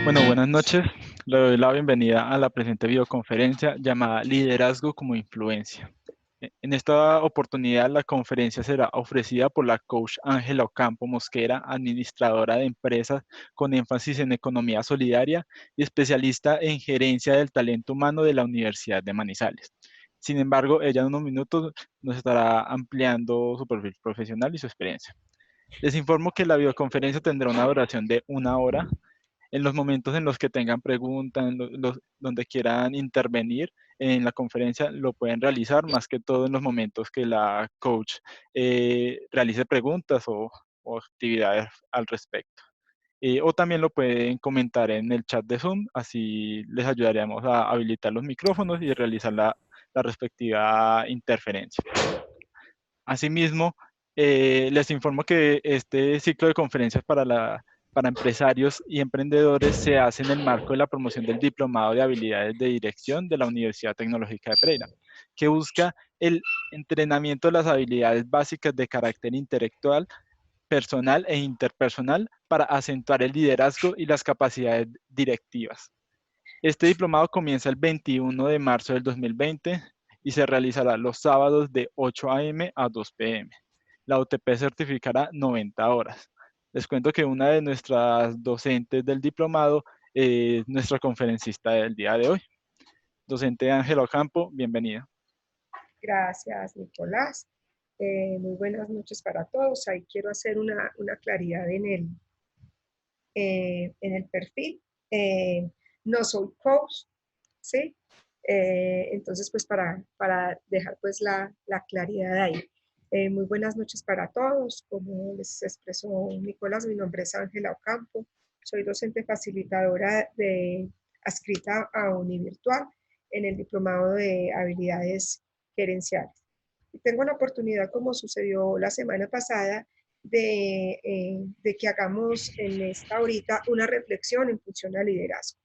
Bueno, buenas noches. Le doy la bienvenida a la presente videoconferencia llamada Liderazgo como Influencia. En esta oportunidad, la conferencia será ofrecida por la coach Ángela Ocampo Mosquera, administradora de empresas con énfasis en economía solidaria y especialista en gerencia del talento humano de la Universidad de Manizales. Sin embargo, ella en unos minutos nos estará ampliando su perfil profesional y su experiencia. Les informo que la videoconferencia tendrá una duración de 1 hora. En los momentos en los que tengan preguntas, donde quieran intervenir en la conferencia, lo pueden realizar, más que todo en los momentos que la coach realice preguntas o actividades al respecto. O también lo pueden comentar en el chat de Zoom, así les ayudaremos a habilitar los micrófonos y realizar la respectiva interferencia. Asimismo, les informo que este ciclo de conferencias para empresarios y emprendedores se hace en el marco de la promoción del Diplomado de Habilidades de Dirección de la Universidad Tecnológica de Pereira, que busca el entrenamiento de las habilidades básicas de carácter intelectual, personal e interpersonal para acentuar el liderazgo y las capacidades directivas. Este diplomado comienza el 21 de marzo del 2020 y se realizará los sábados de 8 a.m. a 2 p.m. La UTP certificará 90 horas. Les cuento que una de nuestras docentes del diplomado es nuestra conferencista del día de hoy. Docente Ángela Ocampo, bienvenida. Gracias, Nicolás. Muy buenas noches para todos. Ahí quiero hacer una claridad en el perfil. No soy coach, ¿sí? Entonces, pues para dejar pues la claridad ahí. Muy buenas noches para todos. Como les expresó Nicolás, mi nombre es Ángela Ocampo. Soy docente facilitadora adscrita a Univirtual en el Diplomado de Habilidades Gerenciales. Y tengo la oportunidad, como sucedió la semana pasada, de que hagamos en esta horita una reflexión en función al liderazgo.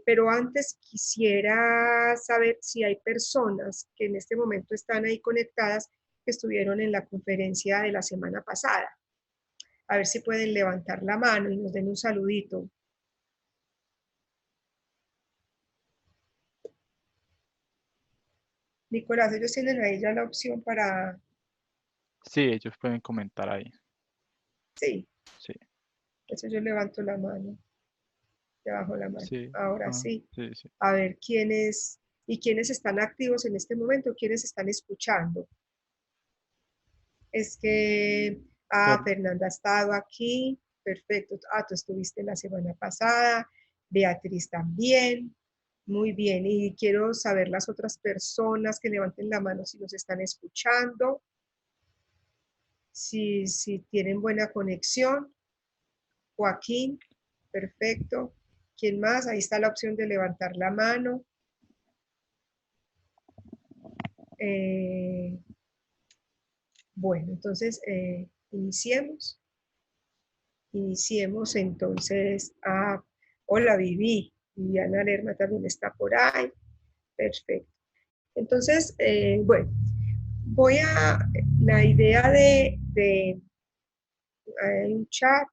Pero antes quisiera saber si hay personas que en este momento están ahí conectadas que estuvieron en la conferencia de la semana pasada. A ver si pueden levantar la mano y nos den un saludito. Nicolás, ellos tienen ahí ya la opción para... Sí, ellos pueden comentar ahí. Sí, Sí, entonces yo levanto la mano, debajo la mano. sí, Ahora sí. sí, sí. A ver quiénes están activos en este momento, quiénes están escuchando. Es que, Fernanda ha estado aquí, perfecto. Tú estuviste la semana pasada, Beatriz también, muy bien. Y quiero saber las otras personas que levanten la mano si nos están escuchando, si tienen buena conexión. Joaquín, perfecto. ¿Quién más? Ahí está la opción de levantar la mano. Eh, bueno, entonces iniciemos. Iniciemos entonces. Hola Vivi, Viviana Lerma también está por ahí. Perfecto. Entonces, bueno, la idea hay un chat.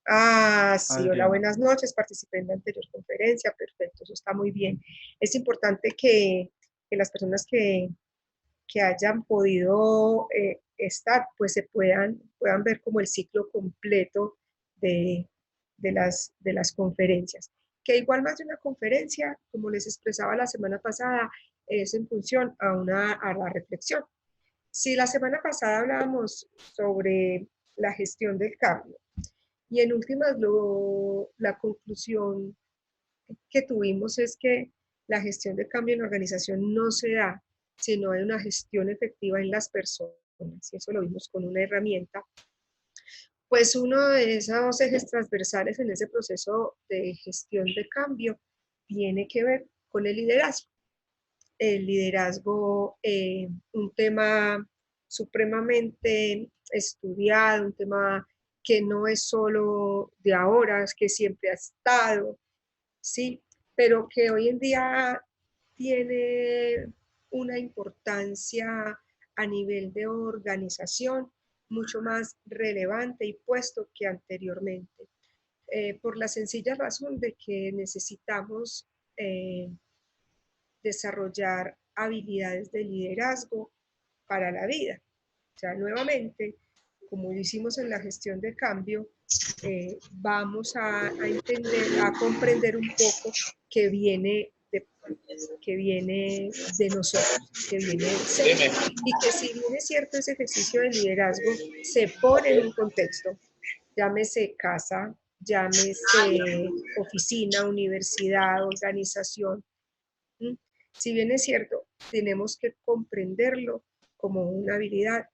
Sí, hola, Adriana. buenas noches, participé en la anterior conferencia, perfecto, eso está muy bien. Es importante que las personas que hayan podido estar, pues puedan ver como el ciclo completo de, de las conferencias. Que igual más de una conferencia, como les expresaba la semana pasada, es en función a la reflexión. Si la semana pasada hablábamos sobre la gestión del cambio y en últimas la conclusión que tuvimos es que la gestión de cambio en la organización no se da si no hay una gestión efectiva en las personas, y eso lo vimos con una herramienta, pues uno de esos ejes transversales en ese proceso de gestión de cambio tiene que ver con el liderazgo. El liderazgo, un tema supremamente estudiado, un tema que no es solo de ahora, es que siempre ha estado, ¿sí? Pero que hoy en día tiene una importancia a nivel de organización mucho más relevante y puesto que anteriormente. por la sencilla razón de que necesitamos desarrollar habilidades de liderazgo para la vida. O sea, nuevamente, como lo hicimos en la gestión de cambio, vamos a entender, a comprender un poco que viene de nosotros, que viene del ser. Y que si bien es cierto, ese ejercicio de liderazgo se pone en un contexto, llámese casa, llámese oficina, universidad, organización. Si bien es cierto, tenemos que comprenderlo como una habilidad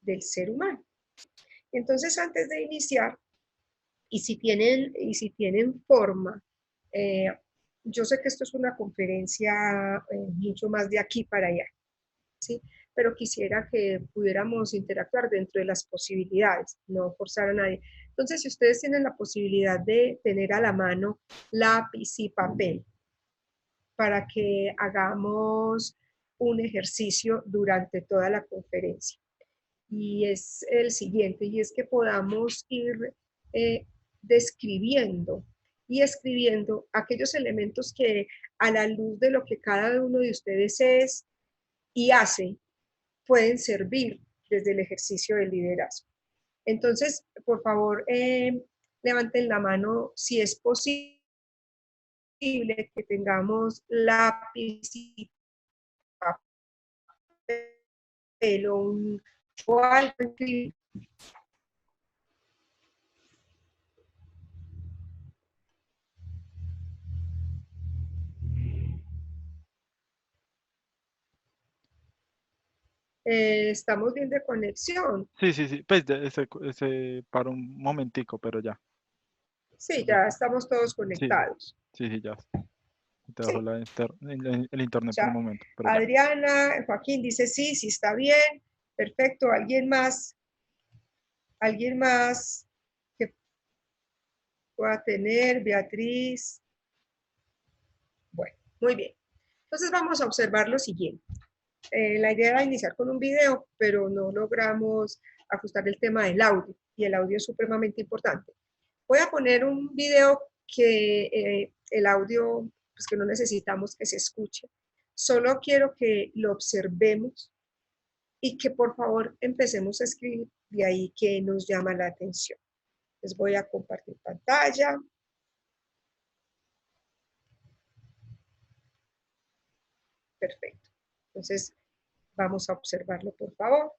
del ser humano. Entonces, antes de iniciar, y si tienen forma, eh, yo sé que esto es una conferencia mucho más de aquí para allá, ¿sí? Pero quisiera que pudiéramos interactuar dentro de las posibilidades, no forzar a nadie. Entonces, si ustedes tienen la posibilidad de tener a la mano lápiz y papel para que hagamos un ejercicio durante toda la conferencia. Y es el siguiente, y es que podamos ir eh, describiendo y escribiendo aquellos elementos que a la luz de lo que cada uno de ustedes es y hace, pueden servir desde el ejercicio del liderazgo. Entonces, por favor, levanten la mano si es posible que tengamos lápiz y papel o algo. Estamos bien de conexión. Sí, sí, sí. Pues ese para un momentico, pero ya. Sí, Ya. ya estamos todos Sí, conectados. sí, sí, ya. Te bajo Sí, el internet por un ya. momento, pero ya. Adriana, Joaquín dice sí, sí está bien. Perfecto. ¿Alguien más? ¿Alguien más que pueda tener? Beatriz. Bueno, muy bien. Entonces vamos a observar lo siguiente. La idea era iniciar con un video, pero no logramos ajustar el tema del audio, y el audio es supremamente importante. Voy a poner un video que el audio, pues que no necesitamos que se escuche. Solo quiero que lo observemos y que por favor empecemos a escribir de ahí que nos llama la atención. Les voy a compartir pantalla. Perfecto. Entonces, vamos a observarlo, por favor.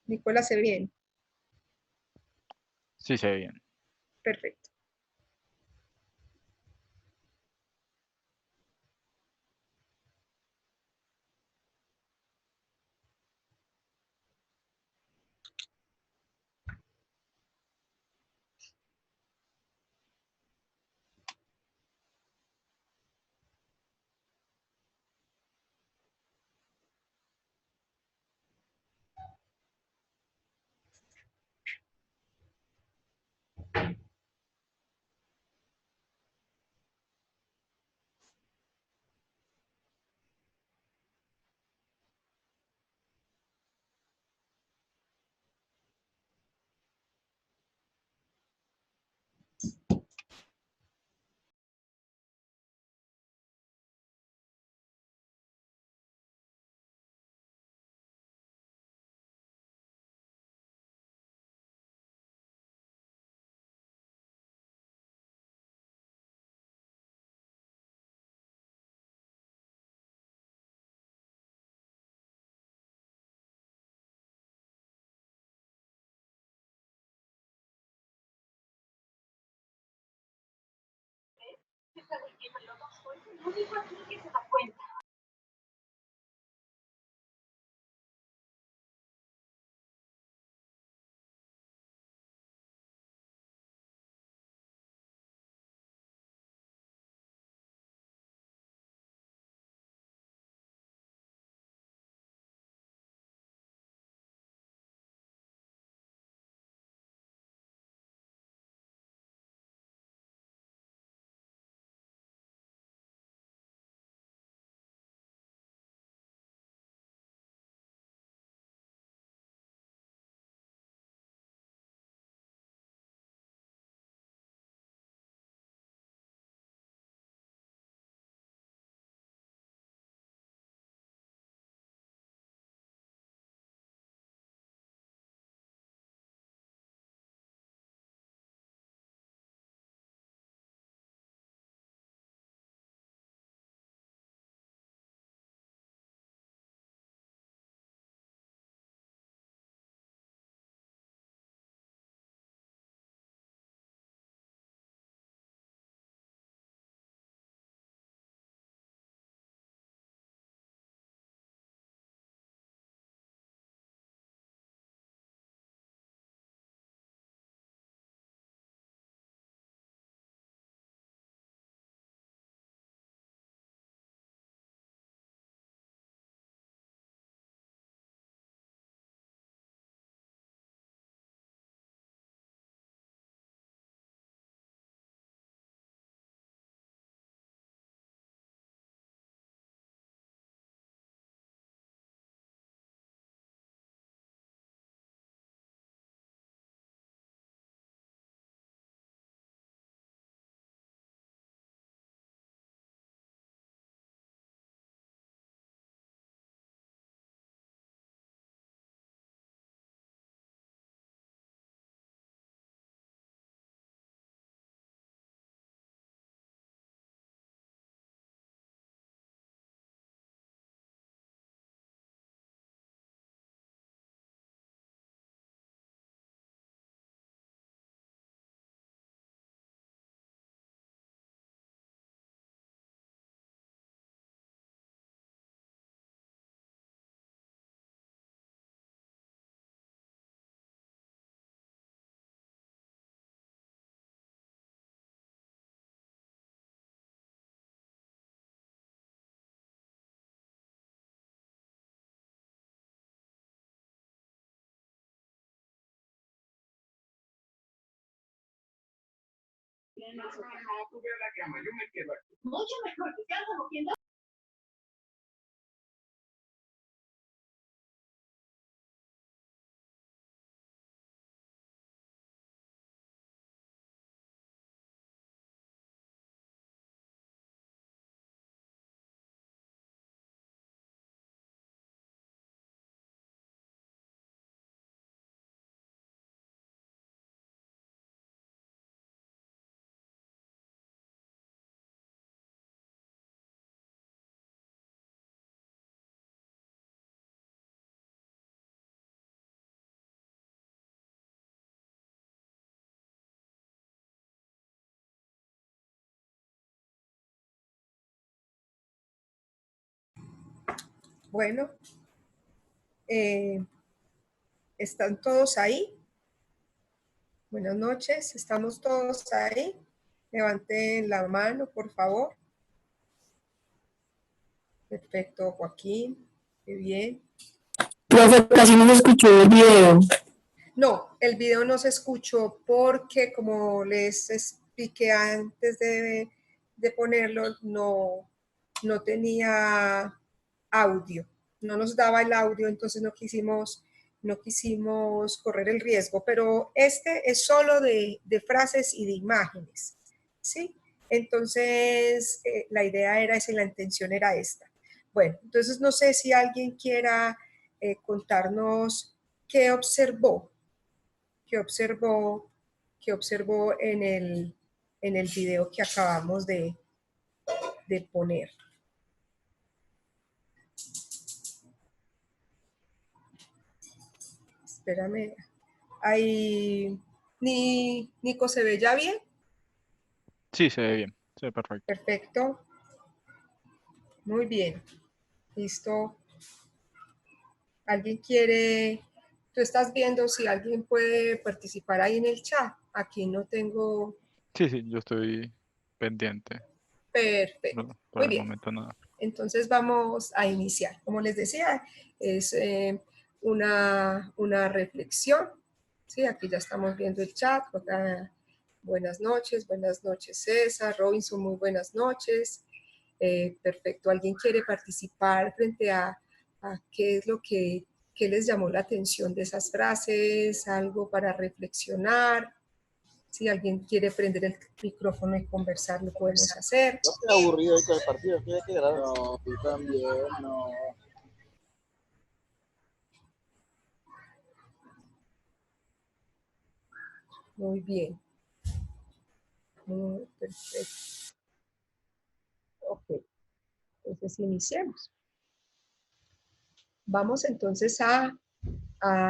Nicolás, ¿se ve bien? Sí, se ve bien. Perfecto. Mucho mejor que cada moviendo. Bueno, ¿están todos ahí? Buenas noches, ¿estamos todos ahí? Levanten la mano, por favor. Perfecto, Joaquín, qué bien. Profe, casi no se escuchó el video. No, el video no se escuchó porque, como les expliqué antes de ponerlo, no tenía audio, no nos daba el audio, entonces no quisimos correr el riesgo, pero este es solo de frases y de imágenes, ¿sí? Entonces, la idea era esa y la intención era esta. Bueno, entonces no sé si alguien quiera contarnos qué observó en el video que acabamos de poner. Espérame. Ahí, Nico, ¿se ve ya bien? Sí, se ve bien, se ve perfecto. Perfecto. Muy bien. Listo. ¿Alguien quiere? Tú estás viendo si alguien puede participar ahí en el chat. Aquí no tengo. Sí, sí, yo estoy pendiente. Perfecto. No, por Muy el bien. momento nada. Entonces vamos a iniciar. Como les decía, es una reflexión. Sí, aquí ya estamos viendo el chat. Buenas noches César, Robinson, muy buenas noches. Perfecto, ¿alguien quiere participar frente a qué es lo que qué les llamó la atención de esas frases? Algo para reflexionar. Si alguien quiere prender el micrófono y conversar, lo podemos hacer. Yo estoy aburrido ahí con el partido, fíjate que no, tú también, no. Muy bien. Muy perfecto. Ok, entonces iniciemos. Vamos entonces a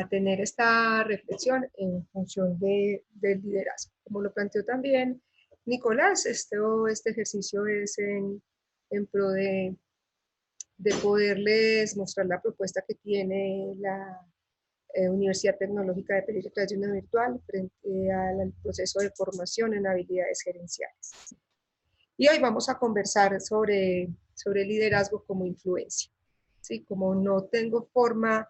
tener esta reflexión en función del liderazgo. Como lo planteó también Nicolás, este ejercicio es en pro de poderles mostrar la propuesta que tiene la Universidad Tecnológica de Pereira Cayuna Virtual frente al proceso de formación en habilidades gerenciales. Y hoy vamos a conversar sobre liderazgo como influencia. ¿Sí? Como no tengo forma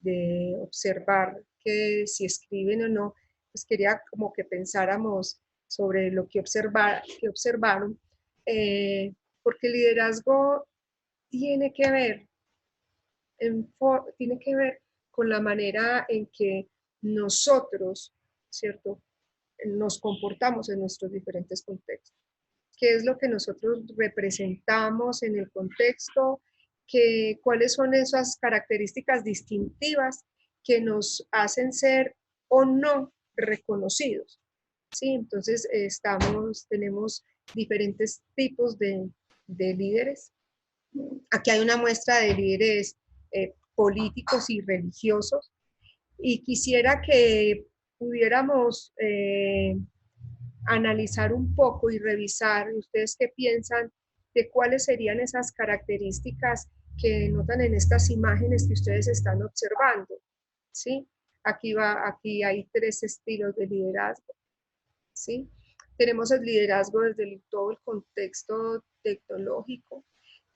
de observar que si escriben o no, pues quería como que pensáramos sobre lo que observaron, porque el liderazgo tiene que ver tiene que ver con la manera en que nosotros, ¿cierto?, nos comportamos en nuestros diferentes contextos. ¿Qué es lo que nosotros representamos en el contexto? ¿Cuáles son esas características distintivas que nos hacen ser o no reconocidos? ¿Sí? Entonces, tenemos diferentes tipos de líderes. Aquí hay una muestra de líderes políticos y religiosos, y quisiera que pudiéramos analizar un poco y revisar, ustedes qué piensan de cuáles serían esas características que notan en estas imágenes que ustedes están observando, ¿sí? Aquí hay tres estilos de liderazgo, ¿sí? Tenemos el liderazgo desde todo el contexto tecnológico,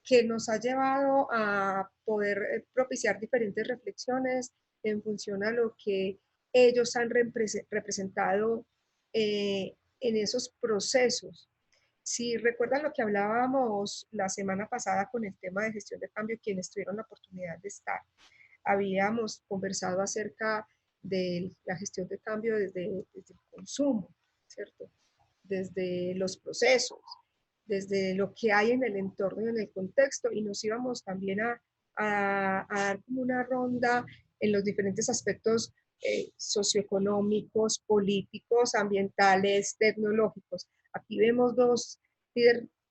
que nos ha llevado a poder propiciar diferentes reflexiones en función a lo que ellos han representado en esos procesos. Si recuerdan lo que hablábamos la semana pasada con el tema de gestión de cambio, quienes tuvieron la oportunidad de estar, habíamos conversado acerca de la gestión de cambio desde el consumo, ¿cierto? Desde los procesos, desde lo que hay en el entorno y en el contexto, y nos íbamos también a dar como una ronda en los diferentes aspectos socioeconómicos, políticos, ambientales, tecnológicos. Aquí vemos dos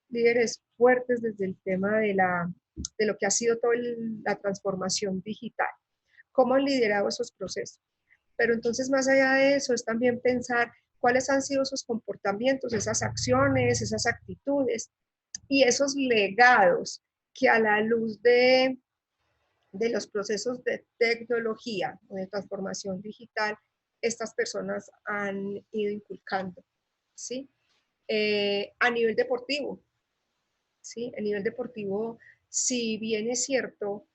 líderes fuertes desde el tema de lo que ha sido toda la transformación digital. ¿Cómo han liderado esos procesos? Pero entonces, más allá de eso, es también pensar cuáles han sido sus comportamientos, esas acciones, esas actitudes y esos legados que a la luz de los procesos de tecnología o de transformación digital, estas personas han ido inculcando, ¿sí? A nivel deportivo, ¿sí? A nivel deportivo, si bien es cierto,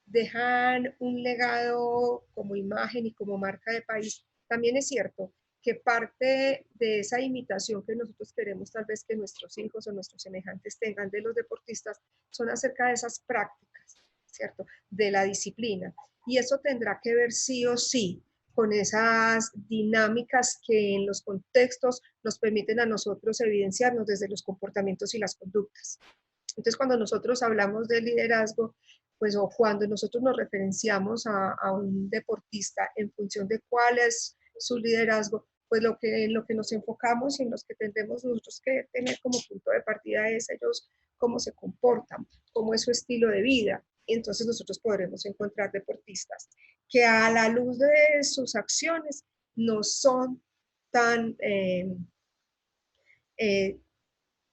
dejan un legado como imagen y como marca de país, también es cierto que parte de esa imitación que nosotros queremos tal vez que nuestros hijos o nuestros semejantes tengan de los deportistas son acerca de esas prácticas, ¿cierto? De la disciplina. Y eso tendrá que ver sí o sí con esas dinámicas que en los contextos nos permiten a nosotros evidenciarnos desde los comportamientos y las conductas. Entonces, cuando nosotros hablamos de liderazgo, pues o cuando nosotros nos referenciamos a un deportista en función de cuál es su liderazgo, pues en lo que nos enfocamos y en los que tendremos nosotros que tener como punto de partida es ellos cómo se comportan, cómo es su estilo de vida. Y entonces nosotros podremos encontrar deportistas que a la luz de sus acciones no son tan,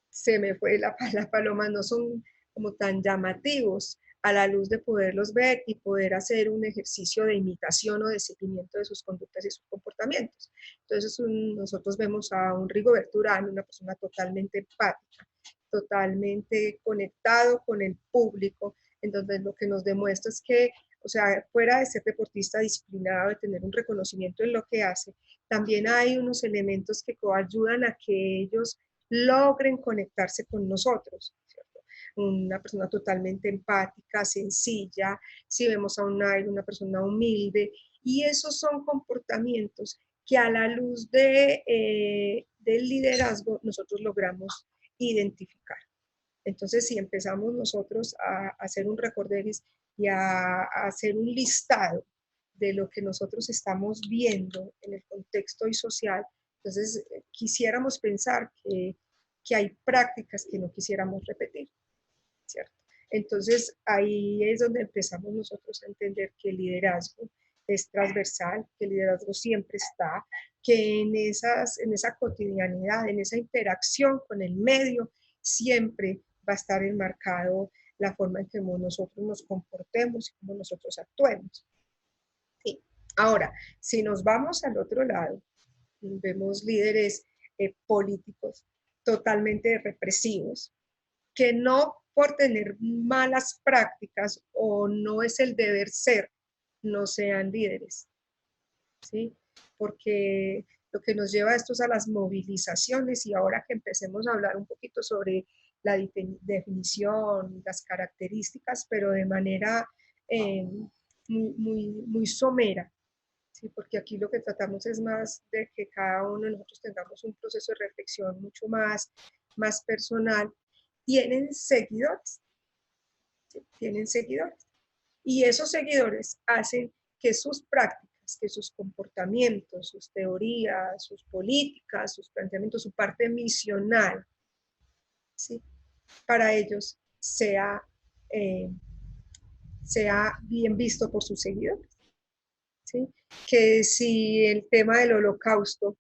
se me fue la paloma, no son como tan llamativos a la luz de poderlos ver y poder hacer un ejercicio de imitación o de seguimiento de sus conductas y sus comportamientos. Entonces nosotros vemos a un Rigoberto Urán, una persona totalmente empática, totalmente conectado con el público, en donde lo que nos demuestra es que, o sea, fuera de ser deportista disciplinado, de tener un reconocimiento en lo que hace, también hay unos elementos que coayudan a que ellos logren conectarse con nosotros, ¿cierto? Una persona totalmente empática, sencilla, si vemos a un Nairo, una persona humilde, y esos son comportamientos que a la luz del liderazgo nosotros logramos identificar. Entonces, si empezamos nosotros a hacer un recorderis y a hacer un listado de lo que nosotros estamos viendo en el contexto y social, entonces quisiéramos pensar que hay prácticas que no quisiéramos repetir, ¿cierto? Entonces, ahí es donde empezamos nosotros a entender que el liderazgo es transversal, que el liderazgo siempre está, que en esa cotidianidad, en esa interacción con el medio, siempre va a estar enmarcado la forma en que nosotros nos comportemos y cómo nosotros actuemos. Sí. Ahora, si nos vamos al otro lado, vemos líderes políticos totalmente represivos, que no por tener malas prácticas o no es el deber ser, no sean líderes, ¿sí? Porque lo que nos lleva a esto es a las movilizaciones y ahora que empecemos a hablar un poquito sobre la definición, las características, pero de manera muy somera, ¿sí? Porque aquí lo que tratamos es más de que cada uno de nosotros tengamos un proceso de reflexión mucho más personal. Tienen seguidores, ¿sí? Tienen seguidores. Y esos seguidores hacen que sus prácticas, que sus comportamientos, sus teorías, sus políticas, sus planteamientos, su parte misional, ¿sí? Para ellos sea bien visto por sus seguidores. ¿Sí? Que si el tema del holocausto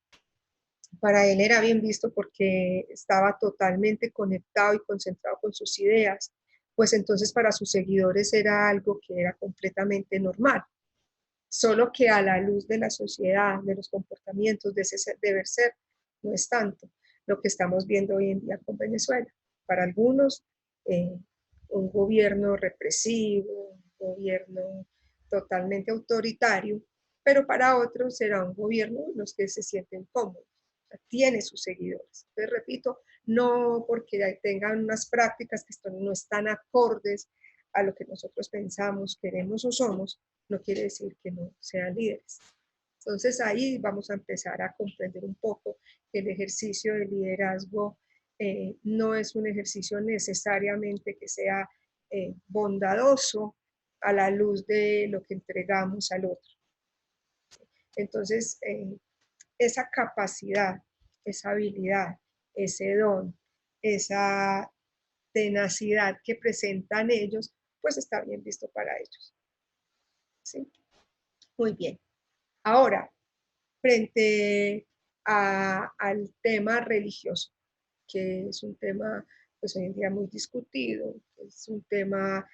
para él era bien visto porque estaba totalmente conectado y concentrado con sus ideas, pues entonces para sus seguidores era algo que era completamente normal. Solo que a la luz de la sociedad, de los comportamientos, de ese deber ser, no es tanto lo que estamos viendo hoy en día con Venezuela. Para algunos, un gobierno represivo, un gobierno totalmente autoritario, pero para otros será un gobierno en los que se sienten cómodos, o sea, tiene sus seguidores. Entonces, repito, no porque tengan unas prácticas que no están acordes a lo que nosotros pensamos, queremos o somos, no quiere decir que no sean líderes. Entonces ahí vamos a empezar a comprender un poco que el ejercicio de liderazgo no es un ejercicio necesariamente que sea bondadoso a la luz de lo que entregamos al otro. Entonces, esa capacidad, esa habilidad, ese don, esa tenacidad que presentan ellos, pues está bien visto para ellos. ¿Sí? Muy bien. Ahora, frente al tema religioso, que es un tema pues hoy en día muy discutido, es un tema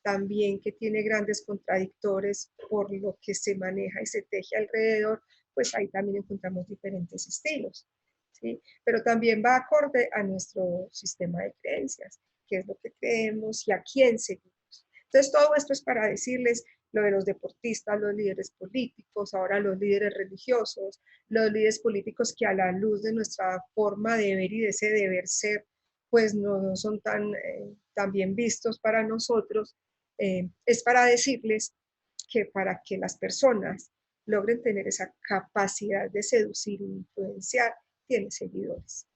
también que tiene grandes contradictores por lo que se maneja y se teje alrededor, pues ahí también encontramos diferentes estilos, ¿sí? Pero también va acorde a nuestro sistema de creencias, qué es lo que creemos y a quién seguimos. Entonces todo esto es para decirles lo de los deportistas, los líderes políticos, ahora los líderes religiosos, los líderes políticos que a la luz de nuestra forma de ver y de ese deber ser, pues no son tan bien vistos para nosotros, es para decirles que para que las personas logren tener esa capacidad de seducir e influenciar, tienen seguidores.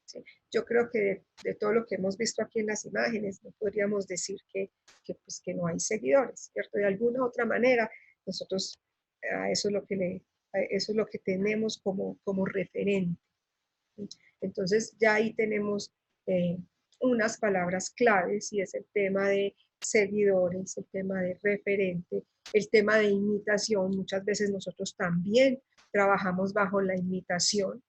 ¿Sí? Yo creo que de todo lo que hemos visto aquí en las imágenes, no podríamos decir pues, que no hay seguidores, ¿cierto? De alguna u otra manera, nosotros eso es lo que tenemos como referente. Entonces ya ahí tenemos unas palabras claves y es el tema de seguidores, el tema de referente, el tema de imitación. Muchas veces nosotros también trabajamos bajo la imitación.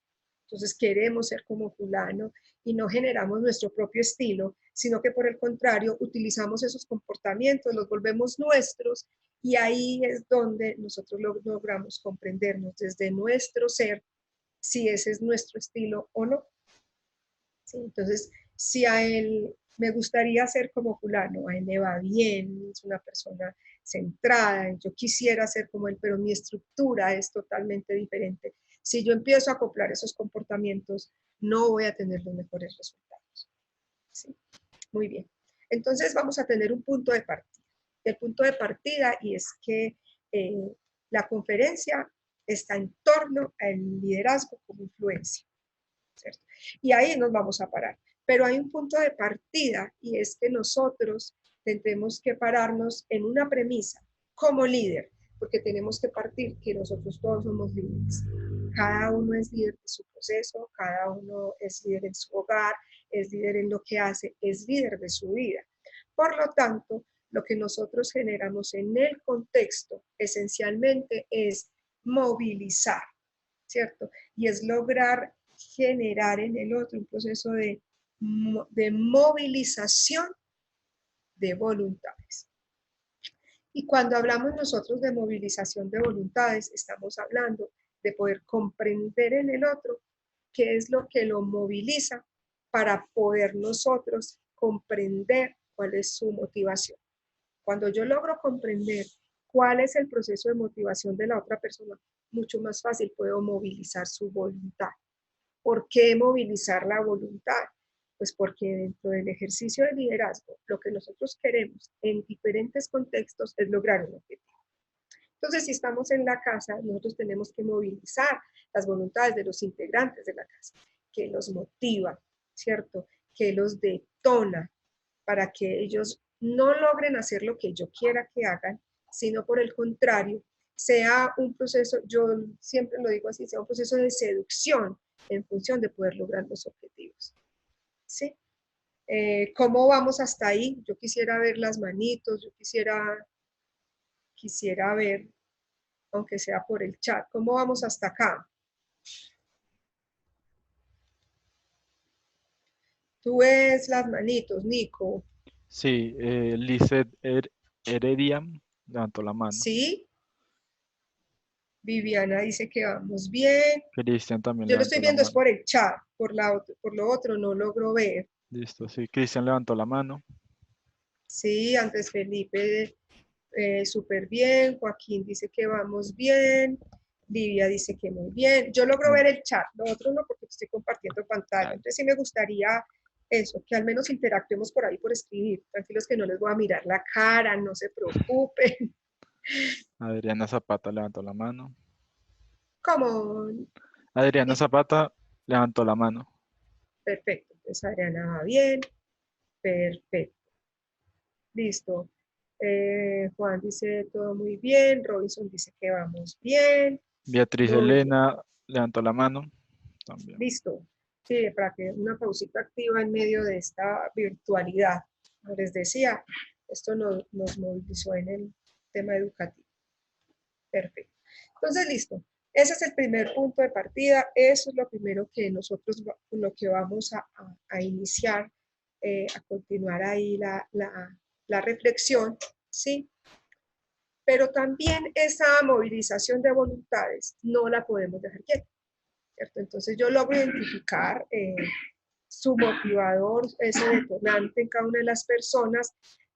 Entonces queremos ser como fulano y no generamos nuestro propio estilo, sino que por el contrario utilizamos esos comportamientos, los volvemos nuestros y ahí es donde nosotros logramos comprendernos desde nuestro ser si ese es nuestro estilo o no. ¿Sí? Entonces, si a él me gustaría ser como fulano, a él le va bien, es una persona centrada, yo quisiera ser como él, pero mi estructura es totalmente diferente. Si yo empiezo a acoplar esos comportamientos, no voy a tener los mejores resultados. ¿Sí? Muy bien. Entonces vamos a tener un punto de partida. El punto de partida y es que la conferencia está en torno al liderazgo como influencia, ¿cierto? Y ahí nos vamos a parar. Pero hay un punto de partida y es que nosotros tendremos que pararnos en una premisa como líder, porque tenemos que partir que nosotros todos somos líderes. Cada uno es líder de su proceso, cada uno es líder en su hogar, es líder en lo que hace, es líder de su vida. Por lo tanto, lo que nosotros generamos en el contexto esencialmente es movilizar, ¿cierto? Y es lograr generar en el otro un proceso de movilización de voluntades. Y cuando hablamos nosotros de movilización de voluntades, estamos hablando de poder comprender en el otro qué es lo que lo moviliza para poder nosotros comprender cuál es su motivación. Cuando yo logro comprender cuál es el proceso de motivación de la otra persona, mucho más fácil puedo movilizar su voluntad. ¿Por qué movilizar la voluntad? Pues porque dentro del ejercicio de liderazgo, lo que nosotros queremos en diferentes contextos es lograr un objetivo. Entonces, si estamos en la casa, nosotros tenemos que movilizar las voluntades de los integrantes de la casa, que los motiva, ¿cierto? Que los detona para que ellos no logren hacer lo que yo quiera que hagan, sino por el contrario, sea un proceso, yo siempre lo digo así, sea un proceso de seducción en función de poder lograr los objetivos. ¿Sí? ¿Cómo vamos hasta ahí? Yo quisiera ver las manitos, yo quisiera ver, aunque sea por el chat, ¿cómo vamos hasta acá? Tú ves las manitos, Nico. Sí, Lizeth Heredia levantó la mano. ¿Sí? Viviana dice que vamos bien. Cristian también Yo lo estoy levantó la viendo es mano. por el chat, por lo otro no logro ver. Listo, sí, Cristian levantó la mano. Sí, Andrés Felipe Súper bien. Joaquín dice que vamos bien. Livia dice que muy bien. Yo logro ver el chat, lo otro no porque estoy compartiendo pantalla. Entonces sí me gustaría eso, que al menos interactuemos por ahí por escribir. Tranquilos que no les voy a mirar la cara, no se preocupen. Adriana Zapata levantó la mano. Como, Adriana Zapata levantó la mano. perfecto. Entonces Adriana va bien. Perfecto. Listo. Juan dice todo muy bien. Robinson dice que vamos bien. Beatriz Muy bien. Elena levantó la mano también. Listo. Sí, para que una pausita activa en medio de esta virtualidad. Como les decía, esto nos movilizó en el tema educativo. Perfecto. Entonces, listo. Ese es el primer punto de partida. Eso es lo primero que nosotros, lo que vamos a iniciar, a continuar ahí la reflexión, ¿sí? Pero también esa movilización de voluntades no la podemos dejar quieta, ¿cierto? Entonces yo logro identificar su motivador, ese detonante en cada una de las personas,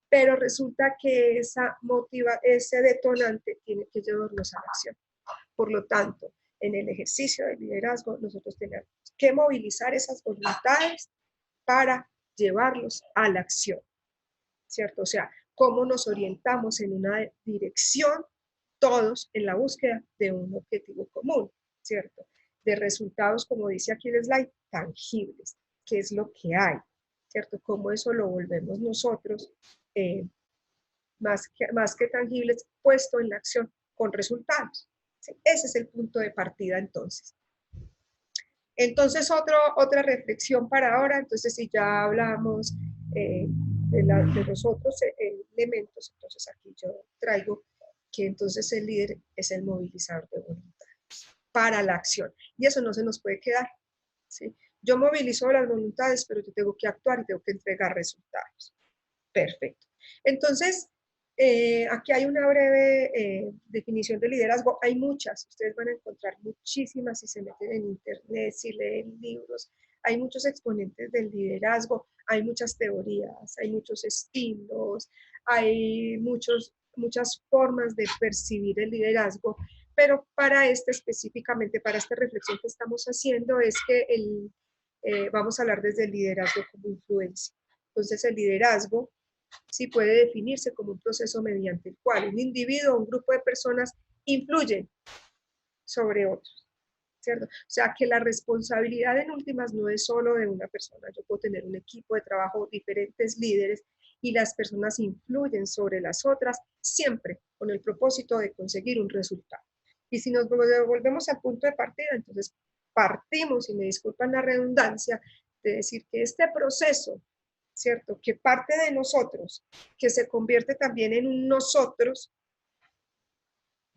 pero resulta que ese detonante tiene que llevarnos a la acción. Por lo tanto, en el ejercicio de liderazgo, nosotros tenemos que movilizar esas voluntades para llevarlos a la acción, ¿cierto? O sea, cómo nos orientamos en una dirección, todos en la búsqueda de un objetivo común, ¿cierto? De resultados, como dice aquí el slide, tangibles, qué es lo que hay, ¿cierto? Cómo eso lo volvemos nosotros más que tangibles, puesto en la acción con resultados. ¿Sí? Ese es el punto de partida entonces. Entonces, otra reflexión para ahora, entonces si ya hablamos de los otros elementos, entonces aquí yo traigo que entonces el líder es el movilizador de voluntad para la acción. Y eso no se nos puede quedar. ¿Sí? Yo movilizo las voluntades, pero yo tengo que actuar y tengo que entregar resultados. Perfecto. Entonces, aquí hay una breve definición de liderazgo. Hay muchas, ustedes van a encontrar muchísimas si se meten en internet, si leen libros. Hay muchos exponentes del liderazgo, hay muchas teorías, hay muchos estilos, hay muchas formas de percibir el liderazgo, pero para específicamente, para esta reflexión que estamos haciendo, es que vamos a hablar desde el liderazgo como influencia. Entonces, el liderazgo sí puede definirse como un proceso mediante el cual un individuo o un grupo de personas influyen sobre otros, ¿cierto? O sea, que la responsabilidad en últimas no es solo de una persona. Yo puedo tener un equipo de trabajo, diferentes líderes, y las personas influyen sobre las otras, siempre con el propósito de conseguir un resultado. Y si nos volvemos al punto de partida, entonces partimos, y me disculpan la redundancia, de decir que este proceso, ¿cierto? Que parte de nosotros, que se convierte también en un nosotros,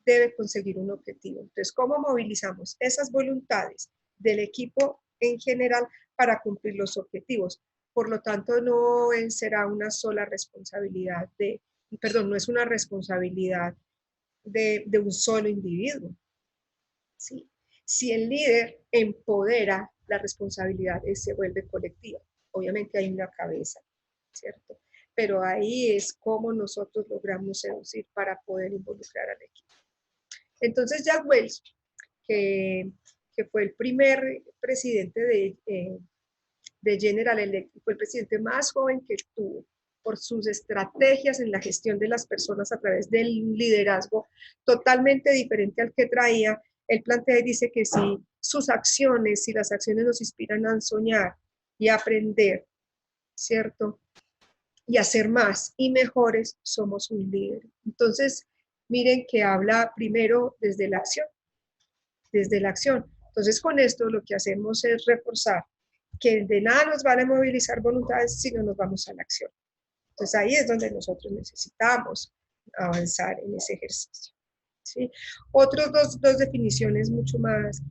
debe conseguir un objetivo. Entonces, ¿cómo movilizamos esas voluntades del equipo en general para cumplir los objetivos? Por lo tanto, no será una sola responsabilidad no es una responsabilidad de un solo individuo. ¿Sí? Si el líder empodera, la responsabilidad se vuelve colectiva. Obviamente hay una cabeza, ¿cierto? Pero ahí es como nosotros logramos seducir para poder involucrar al equipo. Entonces Jack Welch, que fue el primer presidente de General Electric, fue el presidente más joven que tuvo, por sus estrategias en la gestión de las personas a través del liderazgo totalmente diferente al que traía. Él plantea y dice que si las acciones nos inspiran a soñar y a aprender, ¿cierto? Y a ser más y mejores, somos un líder. Entonces, miren que habla primero desde la acción, desde la acción. Entonces, con esto lo que hacemos es reforzar que de nada nos vale movilizar voluntades si no nos vamos a la acción. Entonces, ahí es donde nosotros necesitamos avanzar en ese ejercicio. ¿Sí? Otras dos definiciones mucho más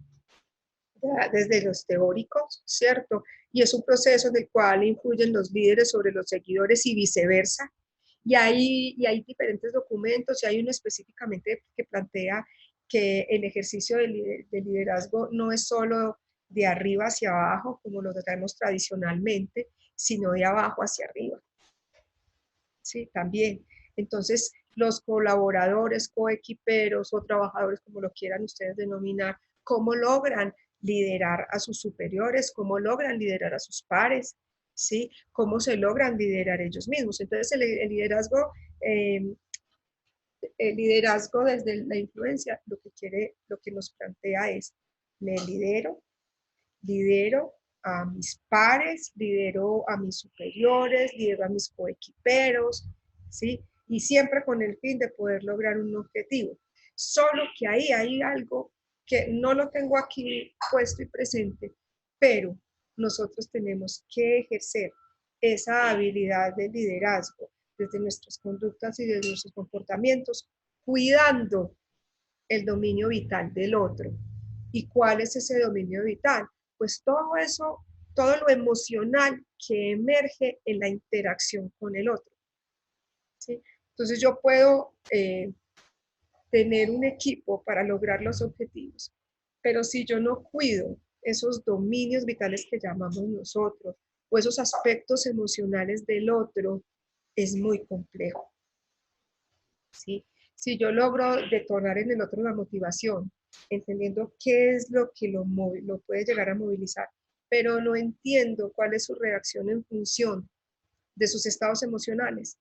desde los teóricos, ¿cierto? Y es un proceso en el cual influyen los líderes sobre los seguidores y viceversa. Y hay diferentes documentos, y hay uno específicamente que plantea que el ejercicio de liderazgo no es solo de arriba hacia abajo, como lo traemos tradicionalmente, sino de abajo hacia arriba. Sí, también. Entonces, los colaboradores, coequiperos o trabajadores, como lo quieran ustedes denominar, cómo logran liderar a sus superiores, cómo logran liderar a sus pares, ¿sí? Cómo se logran liderar ellos mismos. Entonces, el liderazgo desde la influencia, lo que nos plantea es, me lidero a mis pares, lidero a mis superiores, lidero a mis coequiperos, ¿sí? Y siempre con el fin de poder lograr un objetivo. Solo que ahí hay algo que no lo tengo aquí puesto y presente, pero nosotros tenemos que ejercer esa habilidad de liderazgo desde nuestras conductas y desde nuestros comportamientos, cuidando el dominio vital del otro. ¿Y cuál es ese dominio vital? Pues todo eso, todo lo emocional que emerge en la interacción con el otro, ¿sí? Entonces yo puedo tener un equipo para lograr los objetivos, pero si yo no cuido esos dominios vitales que llamamos nosotros, o esos aspectos emocionales del otro, es muy complejo, ¿sí? Si yo logro detonar en el otro la motivación, entendiendo qué es lo que lo puede llegar a movilizar, pero no entiendo cuál es su reacción en función de sus estados emocionales,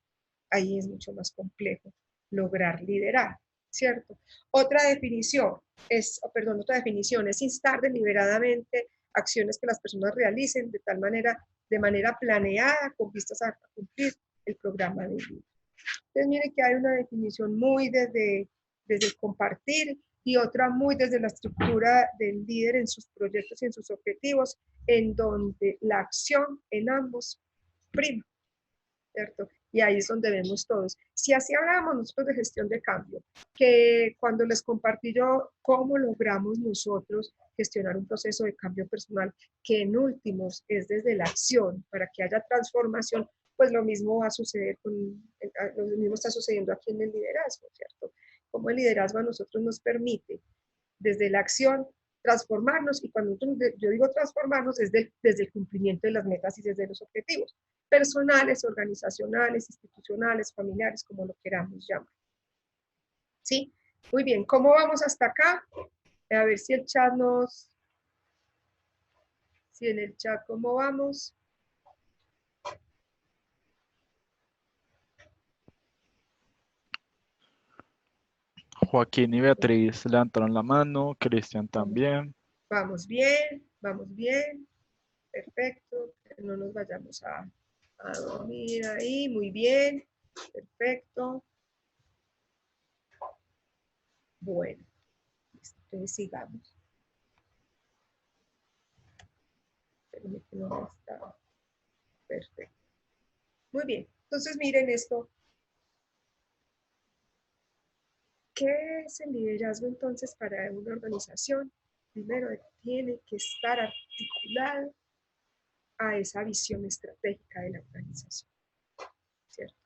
ahí es mucho más complejo lograr liderar, ¿cierto? Otra definición es instar deliberadamente acciones que las personas realicen de manera planeada, con vistas a cumplir el programa de vida. Entonces, mire que hay una definición muy desde el compartir y otra muy desde la estructura del líder en sus proyectos y en sus objetivos, en donde la acción en ambos prima, ¿cierto? Y ahí es donde vemos todos. Si así hablamos nosotros de gestión de cambio, que cuando les compartí yo cómo logramos nosotros gestionar un proceso de cambio personal, que en últimos es desde la acción, para que haya transformación, pues lo mismo va a suceder lo mismo está sucediendo aquí en el liderazgo, ¿cierto? Como el liderazgo a nosotros nos permite, desde la acción, transformarnos, y cuando yo digo transformarnos es desde el cumplimiento de las metas y desde los objetivos personales, organizacionales, institucionales, familiares, como lo queramos llamar. ¿Sí? Muy bien, ¿cómo vamos hasta acá? A ver si el chat si en el chat, ¿cómo vamos? Joaquín y Beatriz levantaron la mano, Cristian también. Vamos bien, perfecto, que no nos vayamos a dormir ahí, muy bien, perfecto. Bueno, entonces sigamos. Espérenme que no está. Perfecto. Muy bien, entonces miren esto. ¿Qué es el liderazgo entonces para una organización? Primero, tiene que estar articulado a esa visión estratégica de la organización, ¿cierto?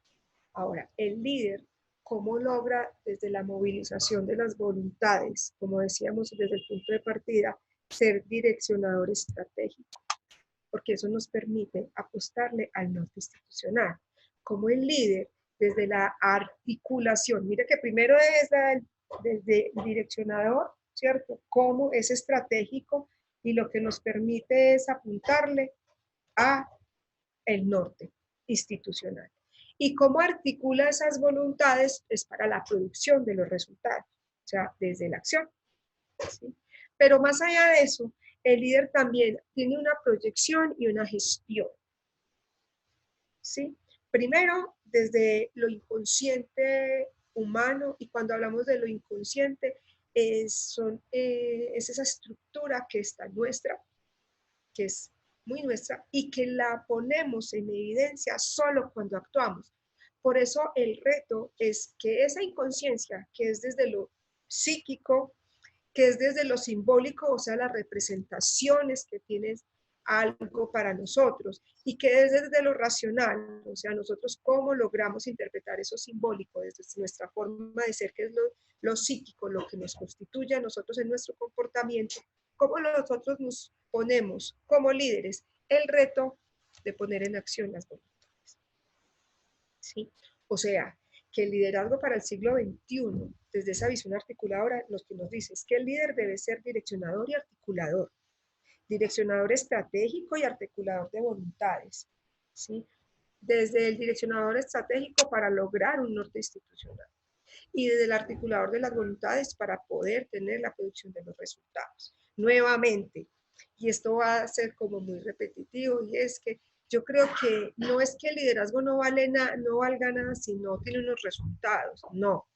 Ahora, el líder, ¿cómo logra desde la movilización de las voluntades, como decíamos desde el punto de partida, ser direccionador estratégico? Porque eso nos permite apostarle al norte institucional. Como el líder, desde la articulación, mire que primero es desde el direccionador, ¿cierto? Cómo es estratégico y lo que nos permite es apuntarle a el norte institucional. Y cómo articula esas voluntades es para la producción de los resultados, o sea, desde la acción, ¿sí? Pero más allá de eso, el líder también tiene una proyección y una gestión, ¿sí? Primero, desde lo inconsciente humano, y cuando hablamos de lo inconsciente, es esa estructura que está nuestra, que es muy nuestra, y que la ponemos en evidencia solo cuando actuamos. Por eso el reto es que esa inconsciencia, que es desde lo psíquico, que es desde lo simbólico, o sea, las representaciones que tienes algo para nosotros, y que es desde lo racional, o sea, nosotros cómo logramos interpretar eso simbólico desde nuestra forma de ser, que es lo psíquico, lo que nos constituye a nosotros en nuestro comportamiento, cómo nosotros nos ponemos como líderes el reto de poner en acción las voluntades, ¿sí? O sea, que el liderazgo para el siglo XXI, desde esa visión articuladora, lo que nos dice es que el líder debe ser direccionador y articulador, direccionador estratégico y articulador de voluntades, ¿sí? Desde el direccionador estratégico para lograr un norte institucional y desde el articulador de las voluntades para poder tener la producción de los resultados. Nuevamente, y esto va a ser como muy repetitivo, y es que yo creo que no es que el liderazgo no valga nada si no tiene unos resultados, no.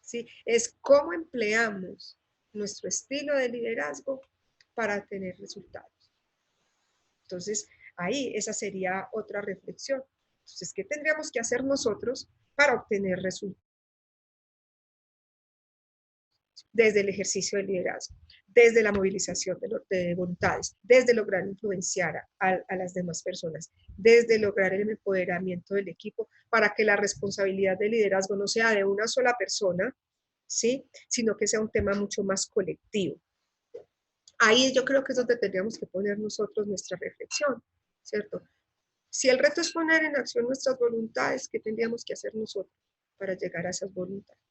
¿Sí? Es cómo empleamos nuestro estilo de liderazgo para tener resultados. Entonces, ahí esa sería otra reflexión. Entonces, ¿qué tendríamos que hacer nosotros para obtener resultados? Desde el ejercicio del liderazgo, desde la movilización de voluntades, desde lograr influenciar a las demás personas, desde lograr el empoderamiento del equipo para que la responsabilidad del liderazgo no sea de una sola persona, ¿sí? Sino que sea un tema mucho más colectivo. Ahí yo creo que es donde tendríamos que poner nosotros nuestra reflexión, ¿cierto? Si el reto es poner en acción nuestras voluntades, ¿qué tendríamos que hacer nosotros para llegar a esas voluntades?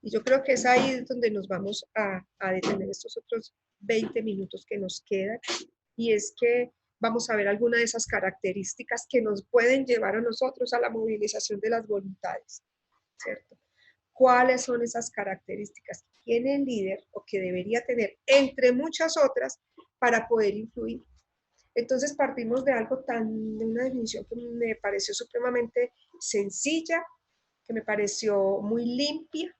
Y yo creo que es ahí donde nos vamos a detener estos otros 20 minutos que nos quedan, y es que vamos a ver algunas de esas características que nos pueden llevar a nosotros a la movilización de las voluntades, ¿cierto? ¿Cuáles son esas características que tiene el líder o que debería tener, entre muchas otras, para poder influir? Entonces partimos de algo de una definición que me pareció supremamente sencilla, que me pareció muy limpia,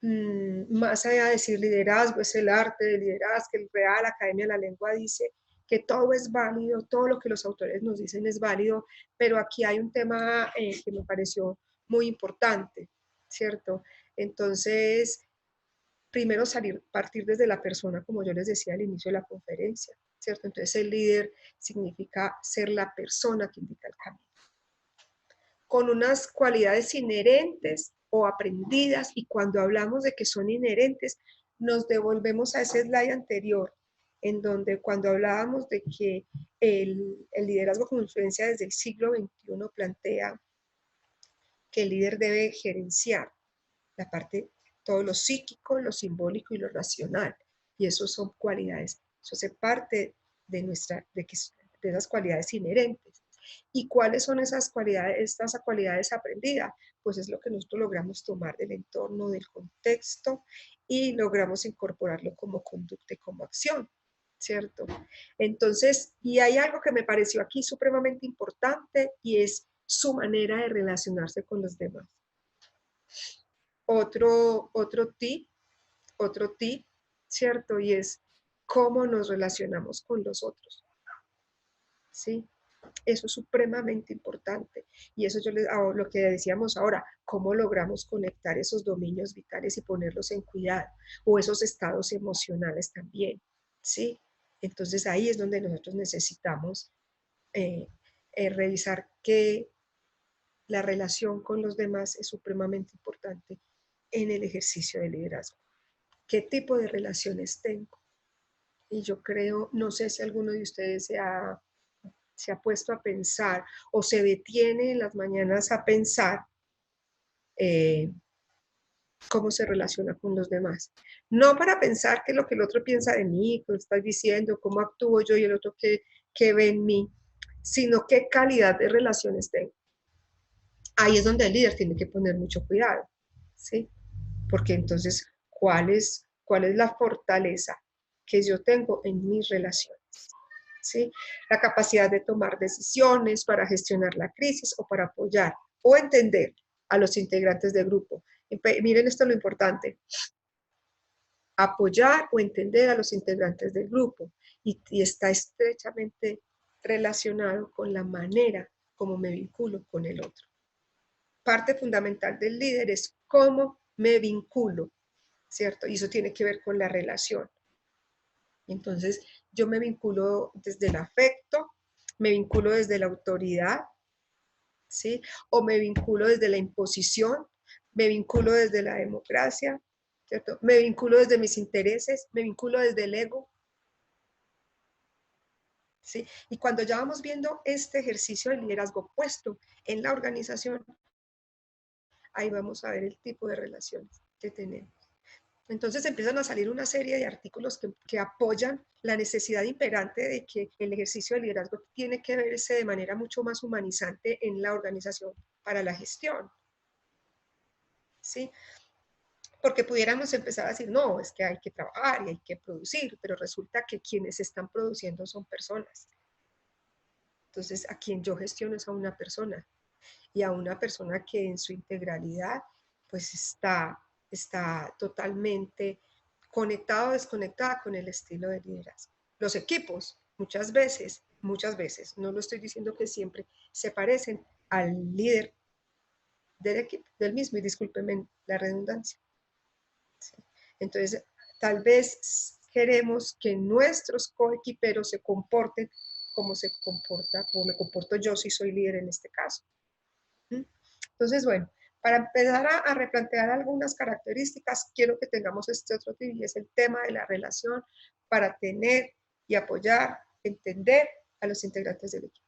más allá de decir liderazgo es el arte del liderazgo, el Real Academia de la Lengua dice que todo es válido, todo lo que los autores nos dicen es válido, pero aquí hay un tema que me pareció muy importante, ¿cierto? Entonces, primero partir desde la persona, como yo les decía al inicio de la conferencia, ¿cierto? Entonces, el líder significa ser la persona que indica el camino, con unas cualidades inherentes o aprendidas, y cuando hablamos de que son inherentes, nos devolvemos a ese slide anterior, en donde cuando hablábamos de que el liderazgo como influencia desde el siglo XXI plantea que el líder debe gerenciar la parte, todo lo psíquico, lo simbólico y lo racional, y eso son cualidades, eso hace parte de de esas cualidades inherentes. ¿Y cuáles son esas cualidades aprendidas? Pues es lo que nosotros logramos tomar del entorno, del contexto, y logramos incorporarlo como conducta y como acción, ¿cierto? Entonces, y hay algo que me pareció aquí supremamente importante, y es su manera de relacionarse con los demás. Otro tip, ¿cierto? Y es cómo nos relacionamos con los otros, ¿sí? Eso es supremamente importante. Y eso lo que decíamos ahora, cómo logramos conectar esos dominios vitales y ponerlos en cuidado, o esos estados emocionales también, ¿sí? Entonces ahí es donde nosotros necesitamos revisar que la relación con los demás es supremamente importante en el ejercicio de liderazgo. ¿Qué tipo de relaciones tengo? Y yo creo, no sé si alguno de ustedes se ha puesto a pensar o se detiene en las mañanas a pensar cómo se relaciona con los demás. No para pensar qué es lo que el otro piensa de mí, qué estás diciendo, cómo actúo yo y el otro qué ve en mí, sino qué calidad de relaciones tengo. Ahí es donde el líder tiene que poner mucho cuidado, ¿sí? Porque entonces, ¿cuál es la fortaleza que yo tengo en mis relaciones? ¿Sí? La capacidad de tomar decisiones para gestionar la crisis o para apoyar o entender a los integrantes del grupo. Miren esto lo importante. Apoyar o entender a los integrantes del grupo, y está estrechamente relacionado con la manera como me vinculo con el otro. Parte fundamental del líder es cómo me vinculo, ¿cierto? Y eso tiene que ver con la relación. Entonces, yo me vinculo desde el afecto, me vinculo desde la autoridad, ¿sí? O me vinculo desde la imposición, me vinculo desde la democracia, ¿cierto? Me vinculo desde mis intereses, me vinculo desde el ego, ¿sí? Y cuando ya vamos viendo este ejercicio de liderazgo puesto en la organización, ahí vamos a ver el tipo de relaciones que tenemos. Entonces empiezan a salir una serie de artículos que apoyan la necesidad imperante de que el ejercicio de liderazgo tiene que verse de manera mucho más humanizante en la organización para la gestión. ¿Sí? Porque pudiéramos empezar a decir, no, es que hay que trabajar y hay que producir, pero resulta que quienes están produciendo son personas. Entonces, a quien yo gestiono es a una persona, y a una persona que en su integralidad pues está totalmente conectada o desconectada con el estilo de liderazgo. Los equipos muchas veces, no lo estoy diciendo que siempre, se parecen al líder del equipo, del mismo, y discúlpenme la redundancia. ¿Sí? Entonces, tal vez queremos que nuestros coequiperos se comporten como se comporta, como me comporto yo si soy líder en este caso. Entonces, bueno, para empezar a replantear algunas características, quiero que tengamos este otro tip, y es el tema de la relación para tener y apoyar, entender a los integrantes del equipo.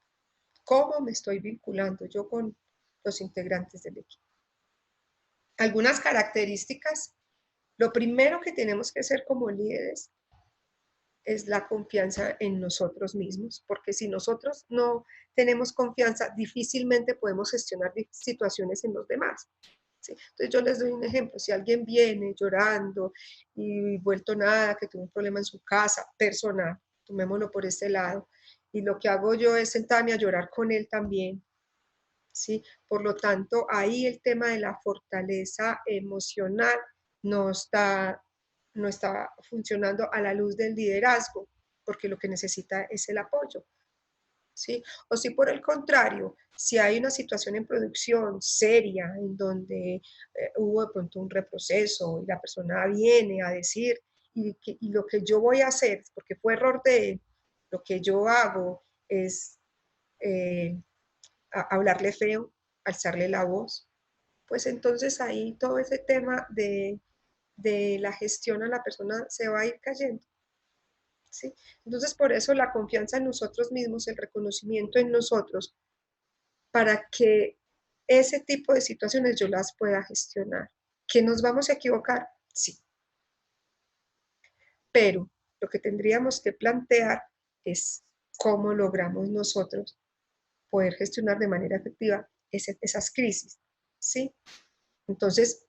¿Cómo me estoy vinculando yo con los integrantes del equipo? Algunas características. Lo primero que tenemos que hacer como líderes es la confianza en nosotros mismos, porque si nosotros no tenemos confianza, difícilmente podemos gestionar situaciones en los demás. ¿Sí? Entonces yo les doy un ejemplo, si alguien viene llorando y vuelto nada, que tuvo un problema en su casa, personal, tomémoslo por este lado, y lo que hago yo es sentarme a llorar con él también, ¿sí? Por lo tanto, ahí el tema de la fortaleza emocional no está funcionando a la luz del liderazgo, porque lo que necesita es el apoyo. ¿Sí? O si por el contrario, si hay una situación en producción seria en donde hubo de pronto un reproceso y la persona viene a decir, y lo que yo voy a hacer, porque fue error de él, lo que yo hago es hablarle feo, alzarle la voz, pues entonces ahí todo ese tema de la gestión a la persona se va a ir cayendo. ¿Sí? Entonces, por eso la confianza en nosotros mismos, el reconocimiento en nosotros, para que ese tipo de situaciones yo las pueda gestionar. ¿Que nos vamos a equivocar? Sí. Pero lo que tendríamos que plantear es cómo logramos nosotros poder gestionar de manera efectiva esas crisis. ¿Sí? Entonces,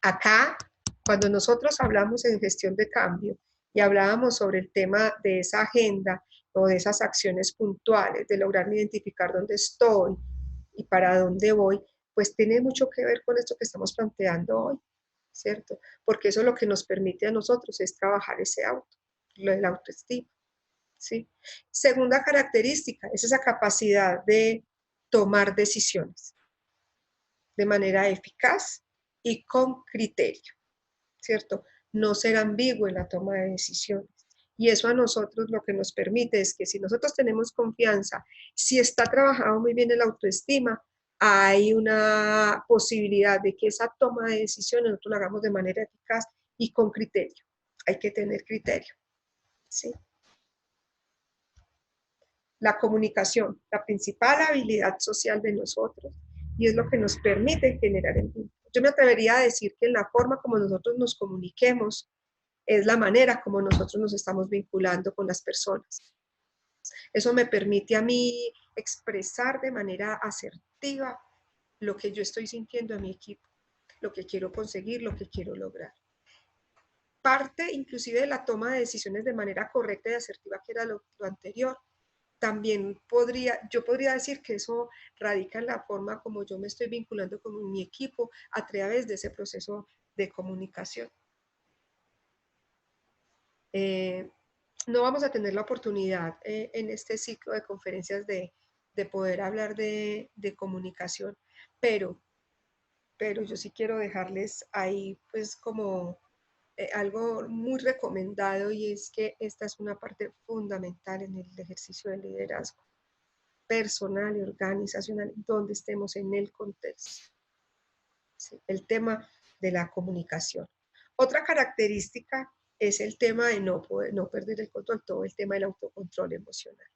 acá, cuando nosotros hablamos en gestión de cambio y hablábamos sobre el tema de esa agenda o de esas acciones puntuales, de lograr identificar dónde estoy y para dónde voy, pues tiene mucho que ver con esto que estamos planteando hoy, ¿cierto? Porque eso lo que nos permite a nosotros es trabajar ese auto, lo del autoestima, ¿sí? Segunda característica es esa capacidad de tomar decisiones de manera eficaz y con criterio, ¿cierto? No ser ambiguo en la toma de decisiones. Y eso a nosotros lo que nos permite es que si nosotros tenemos confianza, si está trabajado muy bien el autoestima, hay una posibilidad de que esa toma de decisiones nosotros la hagamos de manera eficaz y con criterio. Hay que tener criterio, ¿sí? La comunicación, la principal habilidad social de nosotros, y es lo que nos permite generar el vínculo. Yo me atrevería a decir que la forma como nosotros nos comuniquemos es la manera como nosotros nos estamos vinculando con las personas. Eso me permite a mí expresar de manera asertiva lo que yo estoy sintiendo a mi equipo, lo que quiero conseguir, lo que quiero lograr. Parte inclusive de la toma de decisiones de manera correcta y asertiva, que era lo anterior. También yo podría decir que eso radica en la forma como yo me estoy vinculando con mi equipo a través de ese proceso de comunicación. No vamos a tener la oportunidad en este ciclo de conferencias de poder hablar de comunicación, pero yo sí quiero dejarles ahí pues como algo muy recomendado, y es que esta es una parte fundamental en el ejercicio del liderazgo personal y organizacional, donde estemos en el contexto. ¿Sí? El tema de la comunicación. Otra característica es el tema de no perder el control, todo el tema del autocontrol emocional.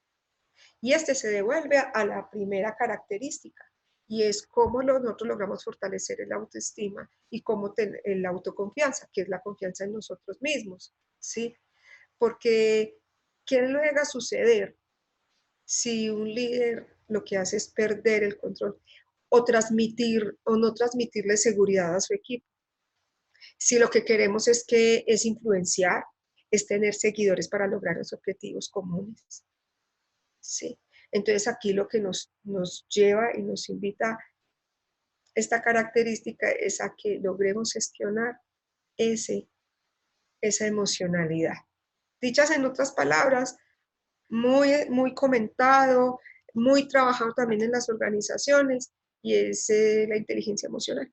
Y este se devuelve a la primera característica, y es cómo nosotros logramos fortalecer el autoestima y cómo la autoconfianza, que es la confianza en nosotros mismos, ¿sí? Porque, ¿qué le llega a suceder si un líder lo que hace es perder el control o transmitir o no transmitirle seguridad a su equipo? Si lo que queremos es influenciar, es tener seguidores para lograr los objetivos comunes, ¿sí? Entonces aquí lo que nos lleva y nos invita esta característica es a que logremos gestionar esa emocionalidad. Dichas en otras palabras, muy comentado, muy trabajado también en las organizaciones, y es la inteligencia emocional,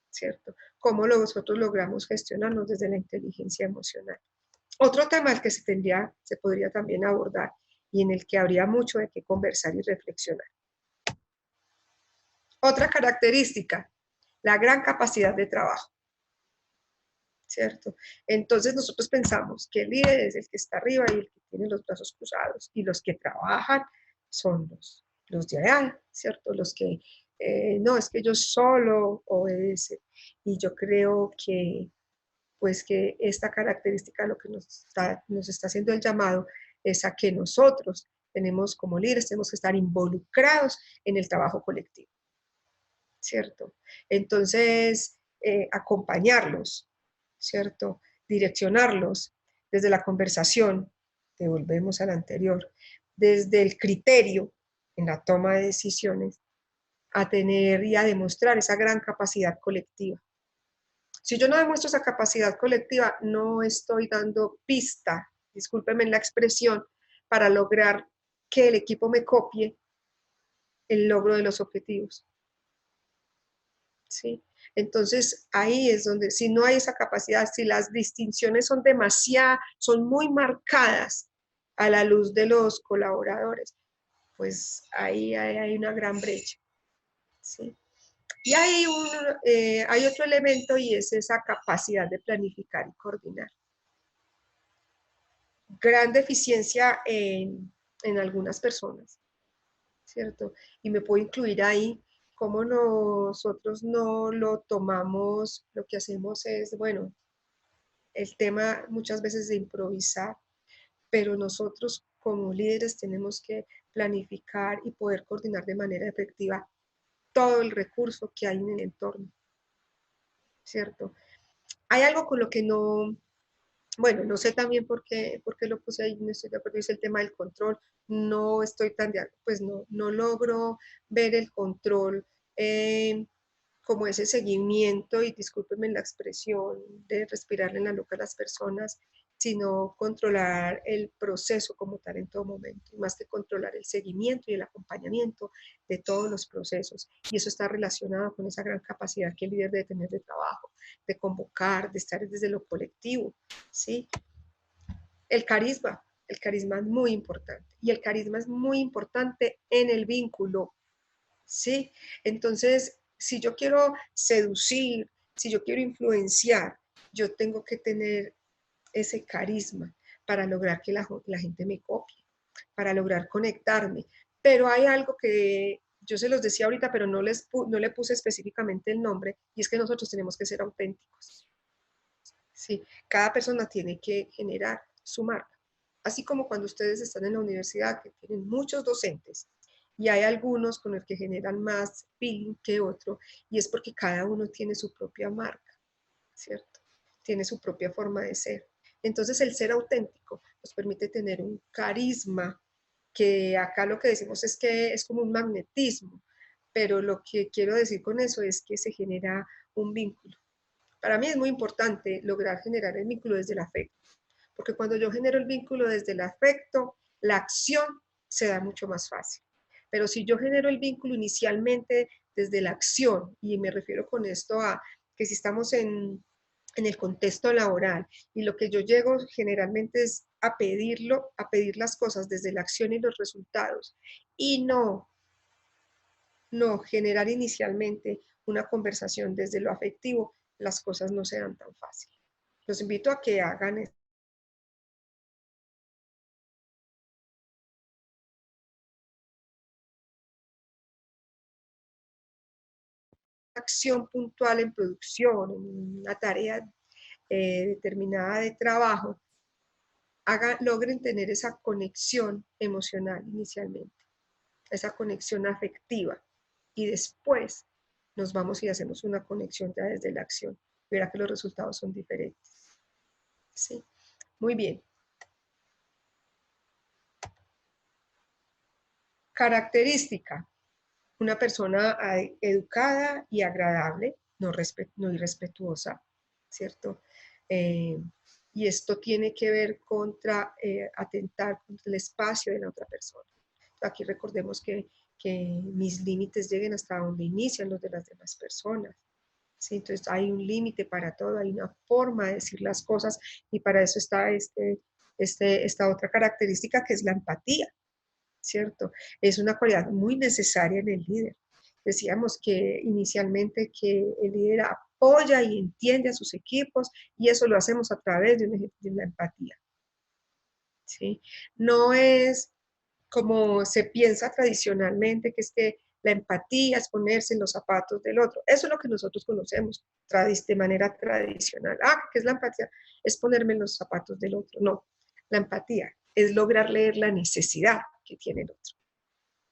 ¿cierto? Cómo nosotros logramos gestionarnos desde la inteligencia emocional. Otro tema al que se podría también abordar y en el que habría mucho de qué conversar y reflexionar. Otra característica, la gran capacidad de trabajo, ¿cierto? Entonces nosotros pensamos que el líder es el que está arriba y el que tiene los brazos cruzados, y los que trabajan son los de allá, ¿cierto? Los que, no, es que ellos solo obedecen. Y yo creo que, pues que esta característica lo que nos está haciendo el llamado es a que nosotros tenemos como líderes, tenemos que estar involucrados en el trabajo colectivo, ¿cierto? Entonces, acompañarlos, ¿cierto? Direccionarlos desde la conversación, volvemos al anterior, desde el criterio en la toma de decisiones, a tener y a demostrar esa gran capacidad colectiva. Si yo no demuestro esa capacidad colectiva, no estoy dando pista, discúlpenme la expresión, para lograr que el equipo me copie el logro de los objetivos. ¿Sí? Entonces, ahí es donde, si no hay esa capacidad, si las distinciones son son muy marcadas a la luz de los colaboradores, pues ahí hay una gran brecha, ¿sí? Y hay otro elemento, y es esa capacidad de planificar y coordinar. Gran deficiencia en algunas personas, ¿cierto? Y me puedo incluir ahí. Como nosotros no lo tomamos, lo que hacemos es, bueno, el tema muchas veces de improvisar, pero nosotros como líderes tenemos que planificar y poder coordinar de manera efectiva todo el recurso que hay en el entorno, ¿cierto? Hay algo con lo que no, bueno, no sé también por qué lo puse ahí, no estoy de acuerdo, es el tema del control. No estoy tan de acuerdo, pues no logro ver el control como ese seguimiento, y discúlpenme la expresión de respirarle en la nuca a las personas, sino controlar el proceso como tal en todo momento, más que controlar el seguimiento y el acompañamiento de todos los procesos. Y eso está relacionado con esa gran capacidad que el líder debe tener de trabajo, de convocar, de estar desde lo colectivo, ¿sí? El carisma es muy importante, y el carisma es muy importante en el vínculo, ¿sí? Entonces, si yo quiero seducir, si yo quiero influenciar, yo tengo que tener ese carisma para lograr que la gente me copie, para lograr conectarme. Pero hay algo que yo se los decía ahorita, pero no le puse específicamente el nombre, y es que nosotros tenemos que ser auténticos. Sí, cada persona tiene que generar su marca. Así como cuando ustedes están en la universidad, que tienen muchos docentes, y hay algunos con los que generan más feeling que otro, y es porque cada uno tiene su propia marca, ¿cierto? Tiene su propia forma de ser. Entonces, el ser auténtico nos permite tener un carisma, que acá lo que decimos es que es como un magnetismo, pero lo que quiero decir con eso es que se genera un vínculo. Para mí es muy importante lograr generar el vínculo desde el afecto, porque cuando yo genero el vínculo desde el afecto, la acción se da mucho más fácil. Pero si yo genero el vínculo inicialmente desde la acción, y me refiero con esto a que si estamos en el contexto laboral, y lo que yo llego generalmente es a pedir las cosas desde la acción y los resultados, y no generar inicialmente una conversación desde lo afectivo, las cosas no se dan tan fácil. Los invito a que hagan acción puntual en producción, en una tarea determinada de trabajo, logren tener esa conexión emocional inicialmente, esa conexión afectiva, y después nos vamos y hacemos una conexión ya desde la acción. Verá que los resultados son diferentes. ¿Sí? Muy bien. Característica: una persona educada y agradable, no irrespetuosa, ¿cierto? Y esto tiene que ver contra atentar contra el espacio de la otra persona. Aquí recordemos que mis límites lleguen hasta donde inician los de las demás personas. ¿Sí? Entonces hay un límite para todo, hay una forma de decir las cosas, y para eso está esta otra característica, que es la empatía, ¿cierto? Es una cualidad muy necesaria en el líder. Decíamos que inicialmente que el líder apoya y entiende a sus equipos, y eso lo hacemos a través de una empatía. ¿Sí? No es como se piensa tradicionalmente, que es que la empatía es ponerse en los zapatos del otro. Eso es lo que nosotros conocemos de manera tradicional. ¿Qué es la empatía? Es ponerme en los zapatos del otro. No, la empatía es lograr leer la necesidad que tiene el otro,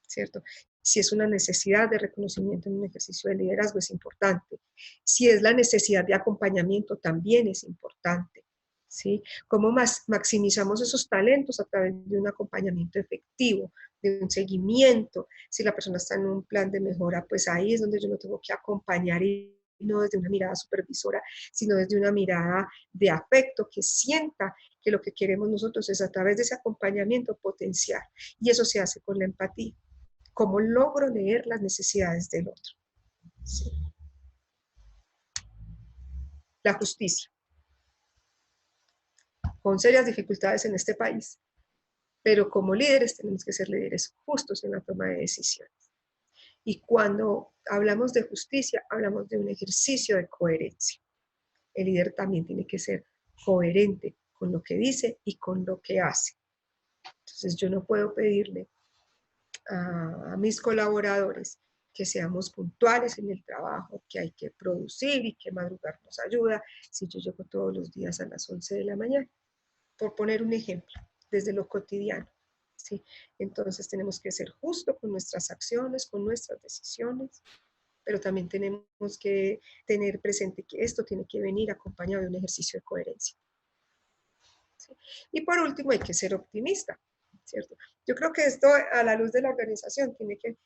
¿cierto? Si es una necesidad de reconocimiento en un ejercicio de liderazgo, es importante. Si es la necesidad de acompañamiento, también es importante. ¿Sí? ¿Cómo maximizamos esos talentos? A través de un acompañamiento efectivo, de un seguimiento. Si la persona está en un plan de mejora, pues ahí es donde yo lo tengo que acompañar, y no desde una mirada supervisora, sino desde una mirada de afecto, que sienta que lo que queremos nosotros es, a través de ese acompañamiento, potenciar. Y eso se hace con la empatía. ¿Cómo logro leer las necesidades del otro? ¿Sí? La justicia. Con serias dificultades en este país, pero como líderes tenemos que ser líderes justos en la toma de decisiones. Y cuando hablamos de justicia, hablamos de un ejercicio de coherencia. El líder también tiene que ser coherente con lo que dice y con lo que hace. Entonces yo no puedo pedirle a mis colaboradores que seamos puntuales en el trabajo, que hay que producir y que madrugar nos ayuda, si yo llego todos los días a las 11 de la mañana, por poner un ejemplo, desde lo cotidiano. ¿Sí? Entonces tenemos que ser justos con nuestras acciones, con nuestras decisiones, pero también tenemos que tener presente que esto tiene que venir acompañado de un ejercicio de coherencia. ¿Sí? Y por último, hay que ser optimista, ¿cierto? Yo creo que esto, a la luz de la organización, tiene que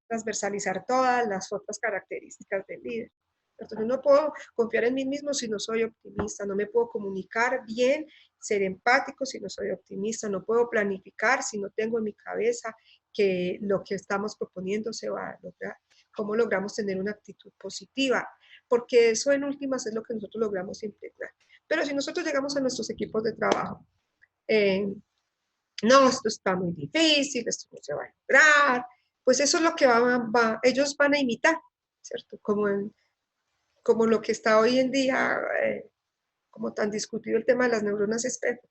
transversalizar todas las otras características del líder. Entonces, no puedo confiar en mí mismo si no soy optimista, no me puedo comunicar bien, ser empático si no soy optimista, no puedo planificar si no tengo en mi cabeza que lo que estamos proponiendo se va a lograr. ¿Cómo logramos tener una actitud positiva? Porque eso en últimas es lo que nosotros logramos impregnar. Pero si nosotros llegamos a nuestros equipos de trabajo, no, esto está muy difícil, esto no se va a lograr, pues eso es lo que ellos van a imitar, ¿cierto? Como lo que está hoy en día, como tan discutido el tema de las neuronas espejo.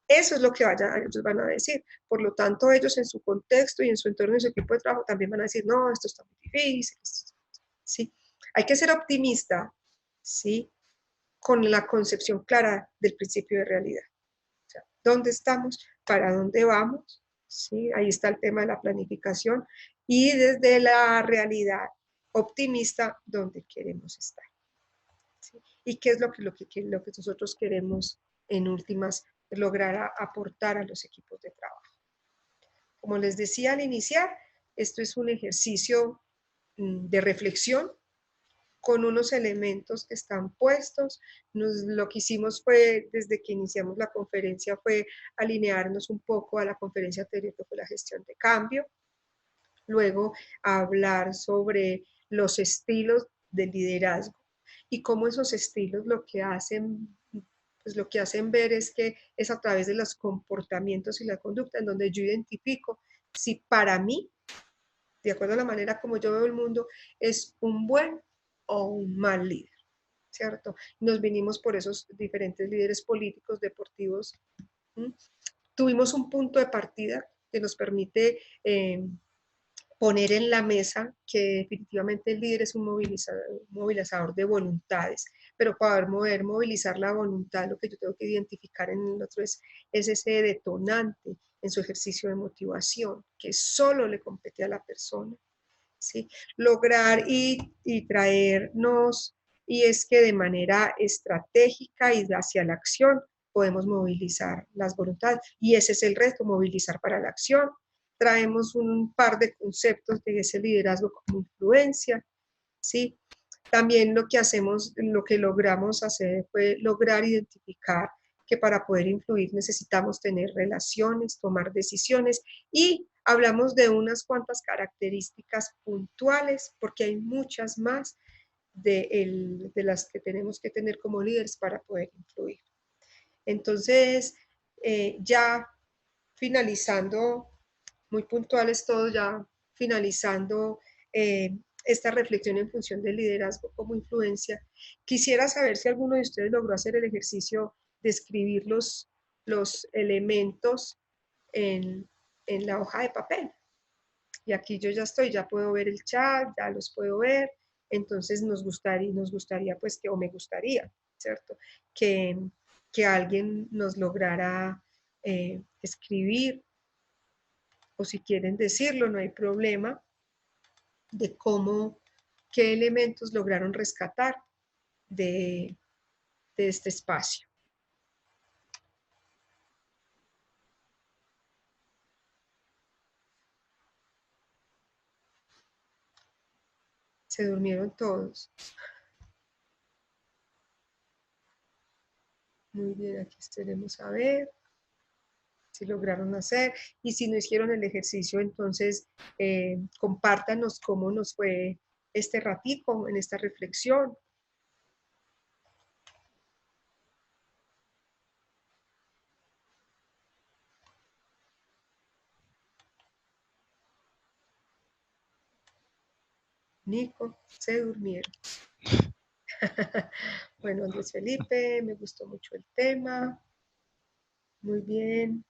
Eso es lo que ellos van a decir. Por lo tanto, ellos en su contexto y en su entorno y en su equipo de trabajo también van a decir, no, esto está muy difícil. ¿Sí? Hay que ser optimista, ¿sí? Con la concepción clara del principio de realidad. O sea, ¿dónde estamos? ¿Para dónde vamos? ¿Sí? Ahí está el tema de la planificación, y desde la realidad optimista, ¿dónde queremos estar? ¿Sí? ¿Y qué es lo que nosotros queremos en últimas lograr aportar a los equipos de trabajo? Como les decía al iniciar, esto es un ejercicio de reflexión con unos elementos que están puestos. Lo que hicimos fue, desde que iniciamos la conferencia, fue alinearnos un poco a la conferencia anterior, que fue la gestión de cambio. Luego, hablar sobre los estilos de liderazgo y cómo esos estilos lo que hacen ver es que es a través de los comportamientos y la conducta en donde yo identifico si para mí, de acuerdo a la manera como yo veo el mundo, es un buen o un mal líder, ¿cierto? Nos vinimos por esos diferentes líderes políticos, deportivos. Tuvimos un punto de partida que nos permite poner en la mesa que definitivamente el líder es un movilizador de voluntades, pero para poder movilizar la voluntad, lo que yo tengo que identificar en el otro es ese detonante en su ejercicio de motivación, que solo le compete a la persona, ¿sí? Lograr y traernos, y es que de manera estratégica y hacia la acción podemos movilizar las voluntades, y ese es el reto, movilizar para la acción. Traemos un par de conceptos de ese liderazgo como influencia, ¿sí? También lo que hacemos, lo que logramos hacer fue lograr identificar que para poder influir necesitamos tener relaciones, tomar decisiones, y hablamos de unas cuantas características puntuales, porque hay muchas más de las que tenemos que tener como líderes para poder influir. Entonces, ya finalizando, muy puntuales todos, ya finalizando esta reflexión en función del liderazgo como influencia, quisiera saber si alguno de ustedes logró hacer el ejercicio de escribir los elementos en la hoja de papel. Y aquí yo ya estoy, ya puedo ver el chat, ya los puedo ver. Entonces nos gustaría pues que, o me gustaría, ¿cierto? Que alguien nos lograra escribir, o si quieren decirlo, no hay problema, de cómo, qué elementos lograron rescatar de este espacio. Se durmieron todos. Muy bien, aquí estaremos a ver si lograron hacer, y si no hicieron el ejercicio, entonces compártanos cómo nos fue este ratico en esta reflexión. Nico, se durmieron. Bueno, Andrés Felipe, me gustó mucho el tema. Muy bien.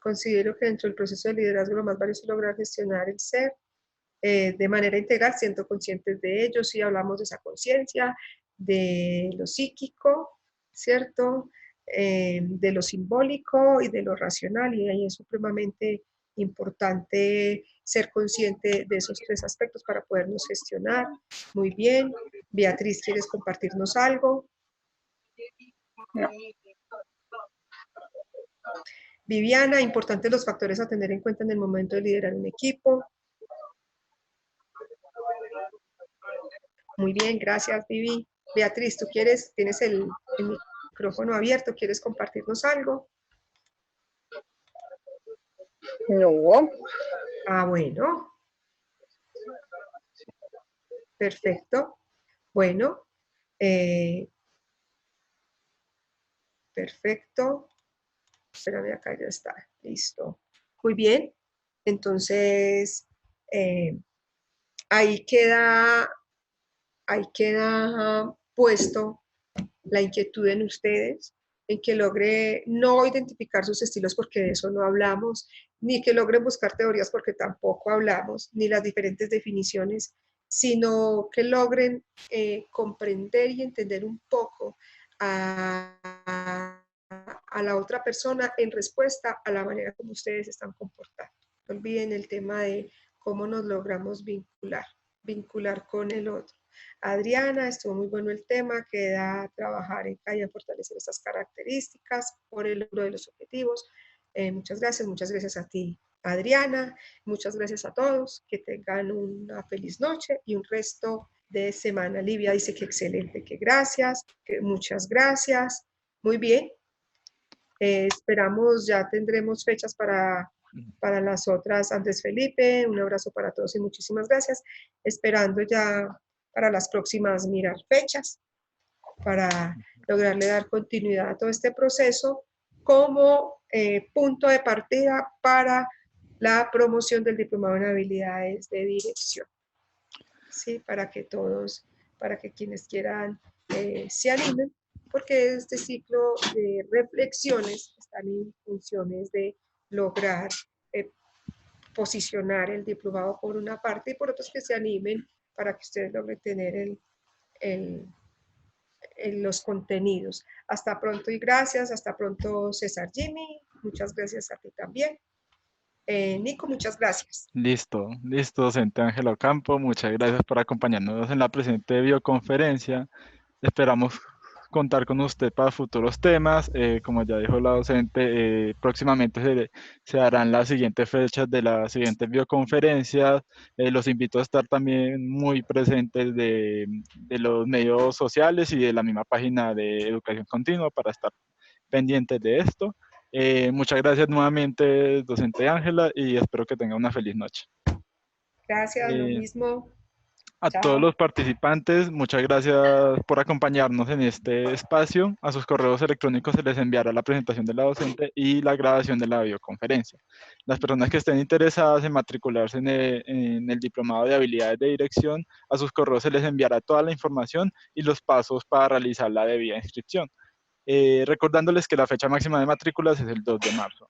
Considero que dentro del proceso de liderazgo lo más valioso es lograr gestionar el ser de manera integral, siendo conscientes de ello. Sí, hablamos de esa conciencia, de lo psíquico, ¿cierto? De lo simbólico y de lo racional, y ahí es supremamente importante ser consciente de esos tres aspectos para podernos gestionar. Muy bien. Beatriz, ¿quieres compartirnos algo? No. Viviana, importantes los factores a tener en cuenta en el momento de liderar un equipo. Muy bien, gracias, Vivi. Beatriz, ¿tú quieres, tienes el micrófono abierto, quieres compartirnos algo? No. Ah, bueno. Perfecto. Bueno, perfecto. Espérame, acá ya está. Listo. Muy bien. Entonces, ahí queda puesto la inquietud en ustedes, en que logre no identificar sus estilos, porque de eso no hablamos, ni que logren buscar teorías, porque tampoco hablamos, ni las diferentes definiciones, sino que logren comprender y entender un poco a la otra persona en respuesta a la manera como ustedes están comportando. No olviden el tema de cómo nos logramos vincular con el otro. Adriana, estuvo muy bueno el tema, queda trabajar en CAIA, fortalecer estas características por el logro de los objetivos. Muchas gracias a ti, Adriana, muchas gracias a todos, que tengan una feliz noche y un resto de semana. Livia dice que excelente, que gracias, que muchas gracias, muy bien. Esperamos, ya tendremos fechas para las otras. Andrés Felipe, un abrazo para todos y muchísimas gracias. Esperando ya para las próximas mirar fechas, para lograrle dar continuidad a todo este proceso como punto de partida para la promoción del diplomado en habilidades de dirección. Sí, para que todos, para que quienes quieran se animen, porque este ciclo de reflexiones están en funciones de lograr posicionar el diplomado por una parte y por otros que se animen para que ustedes logren tener los contenidos. Hasta pronto y gracias. Hasta pronto, César Jimmy. Muchas gracias a ti también. Nico, muchas gracias. Listo, listo, docente Ángela Ocampo. Muchas gracias por acompañarnos en la presente videoconferencia. Esperamos contar con usted para futuros temas. Como ya dijo la docente, próximamente se darán las siguientes fechas de las siguientes videoconferencias. Los invito a estar también muy presentes de los medios sociales y de la misma página de Educación Continua para estar pendientes de esto. Muchas gracias nuevamente, docente Ángela, y espero que tenga una feliz noche. Gracias, lo Eh, mismo. A todos Chao. los participantes, muchas gracias por acompañarnos en este espacio. A sus correos electrónicos se les enviará la presentación de la docente y la grabación de la videoconferencia. Las personas que estén interesadas en matricularse en el diplomado de habilidades de dirección, a sus correos se les enviará toda la información y los pasos para realizar la debida inscripción. Recordándoles que la fecha máxima de matrículas es el 2 de marzo.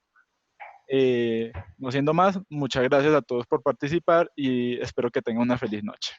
No siendo más, muchas gracias a todos por participar y espero que tengan una feliz noche.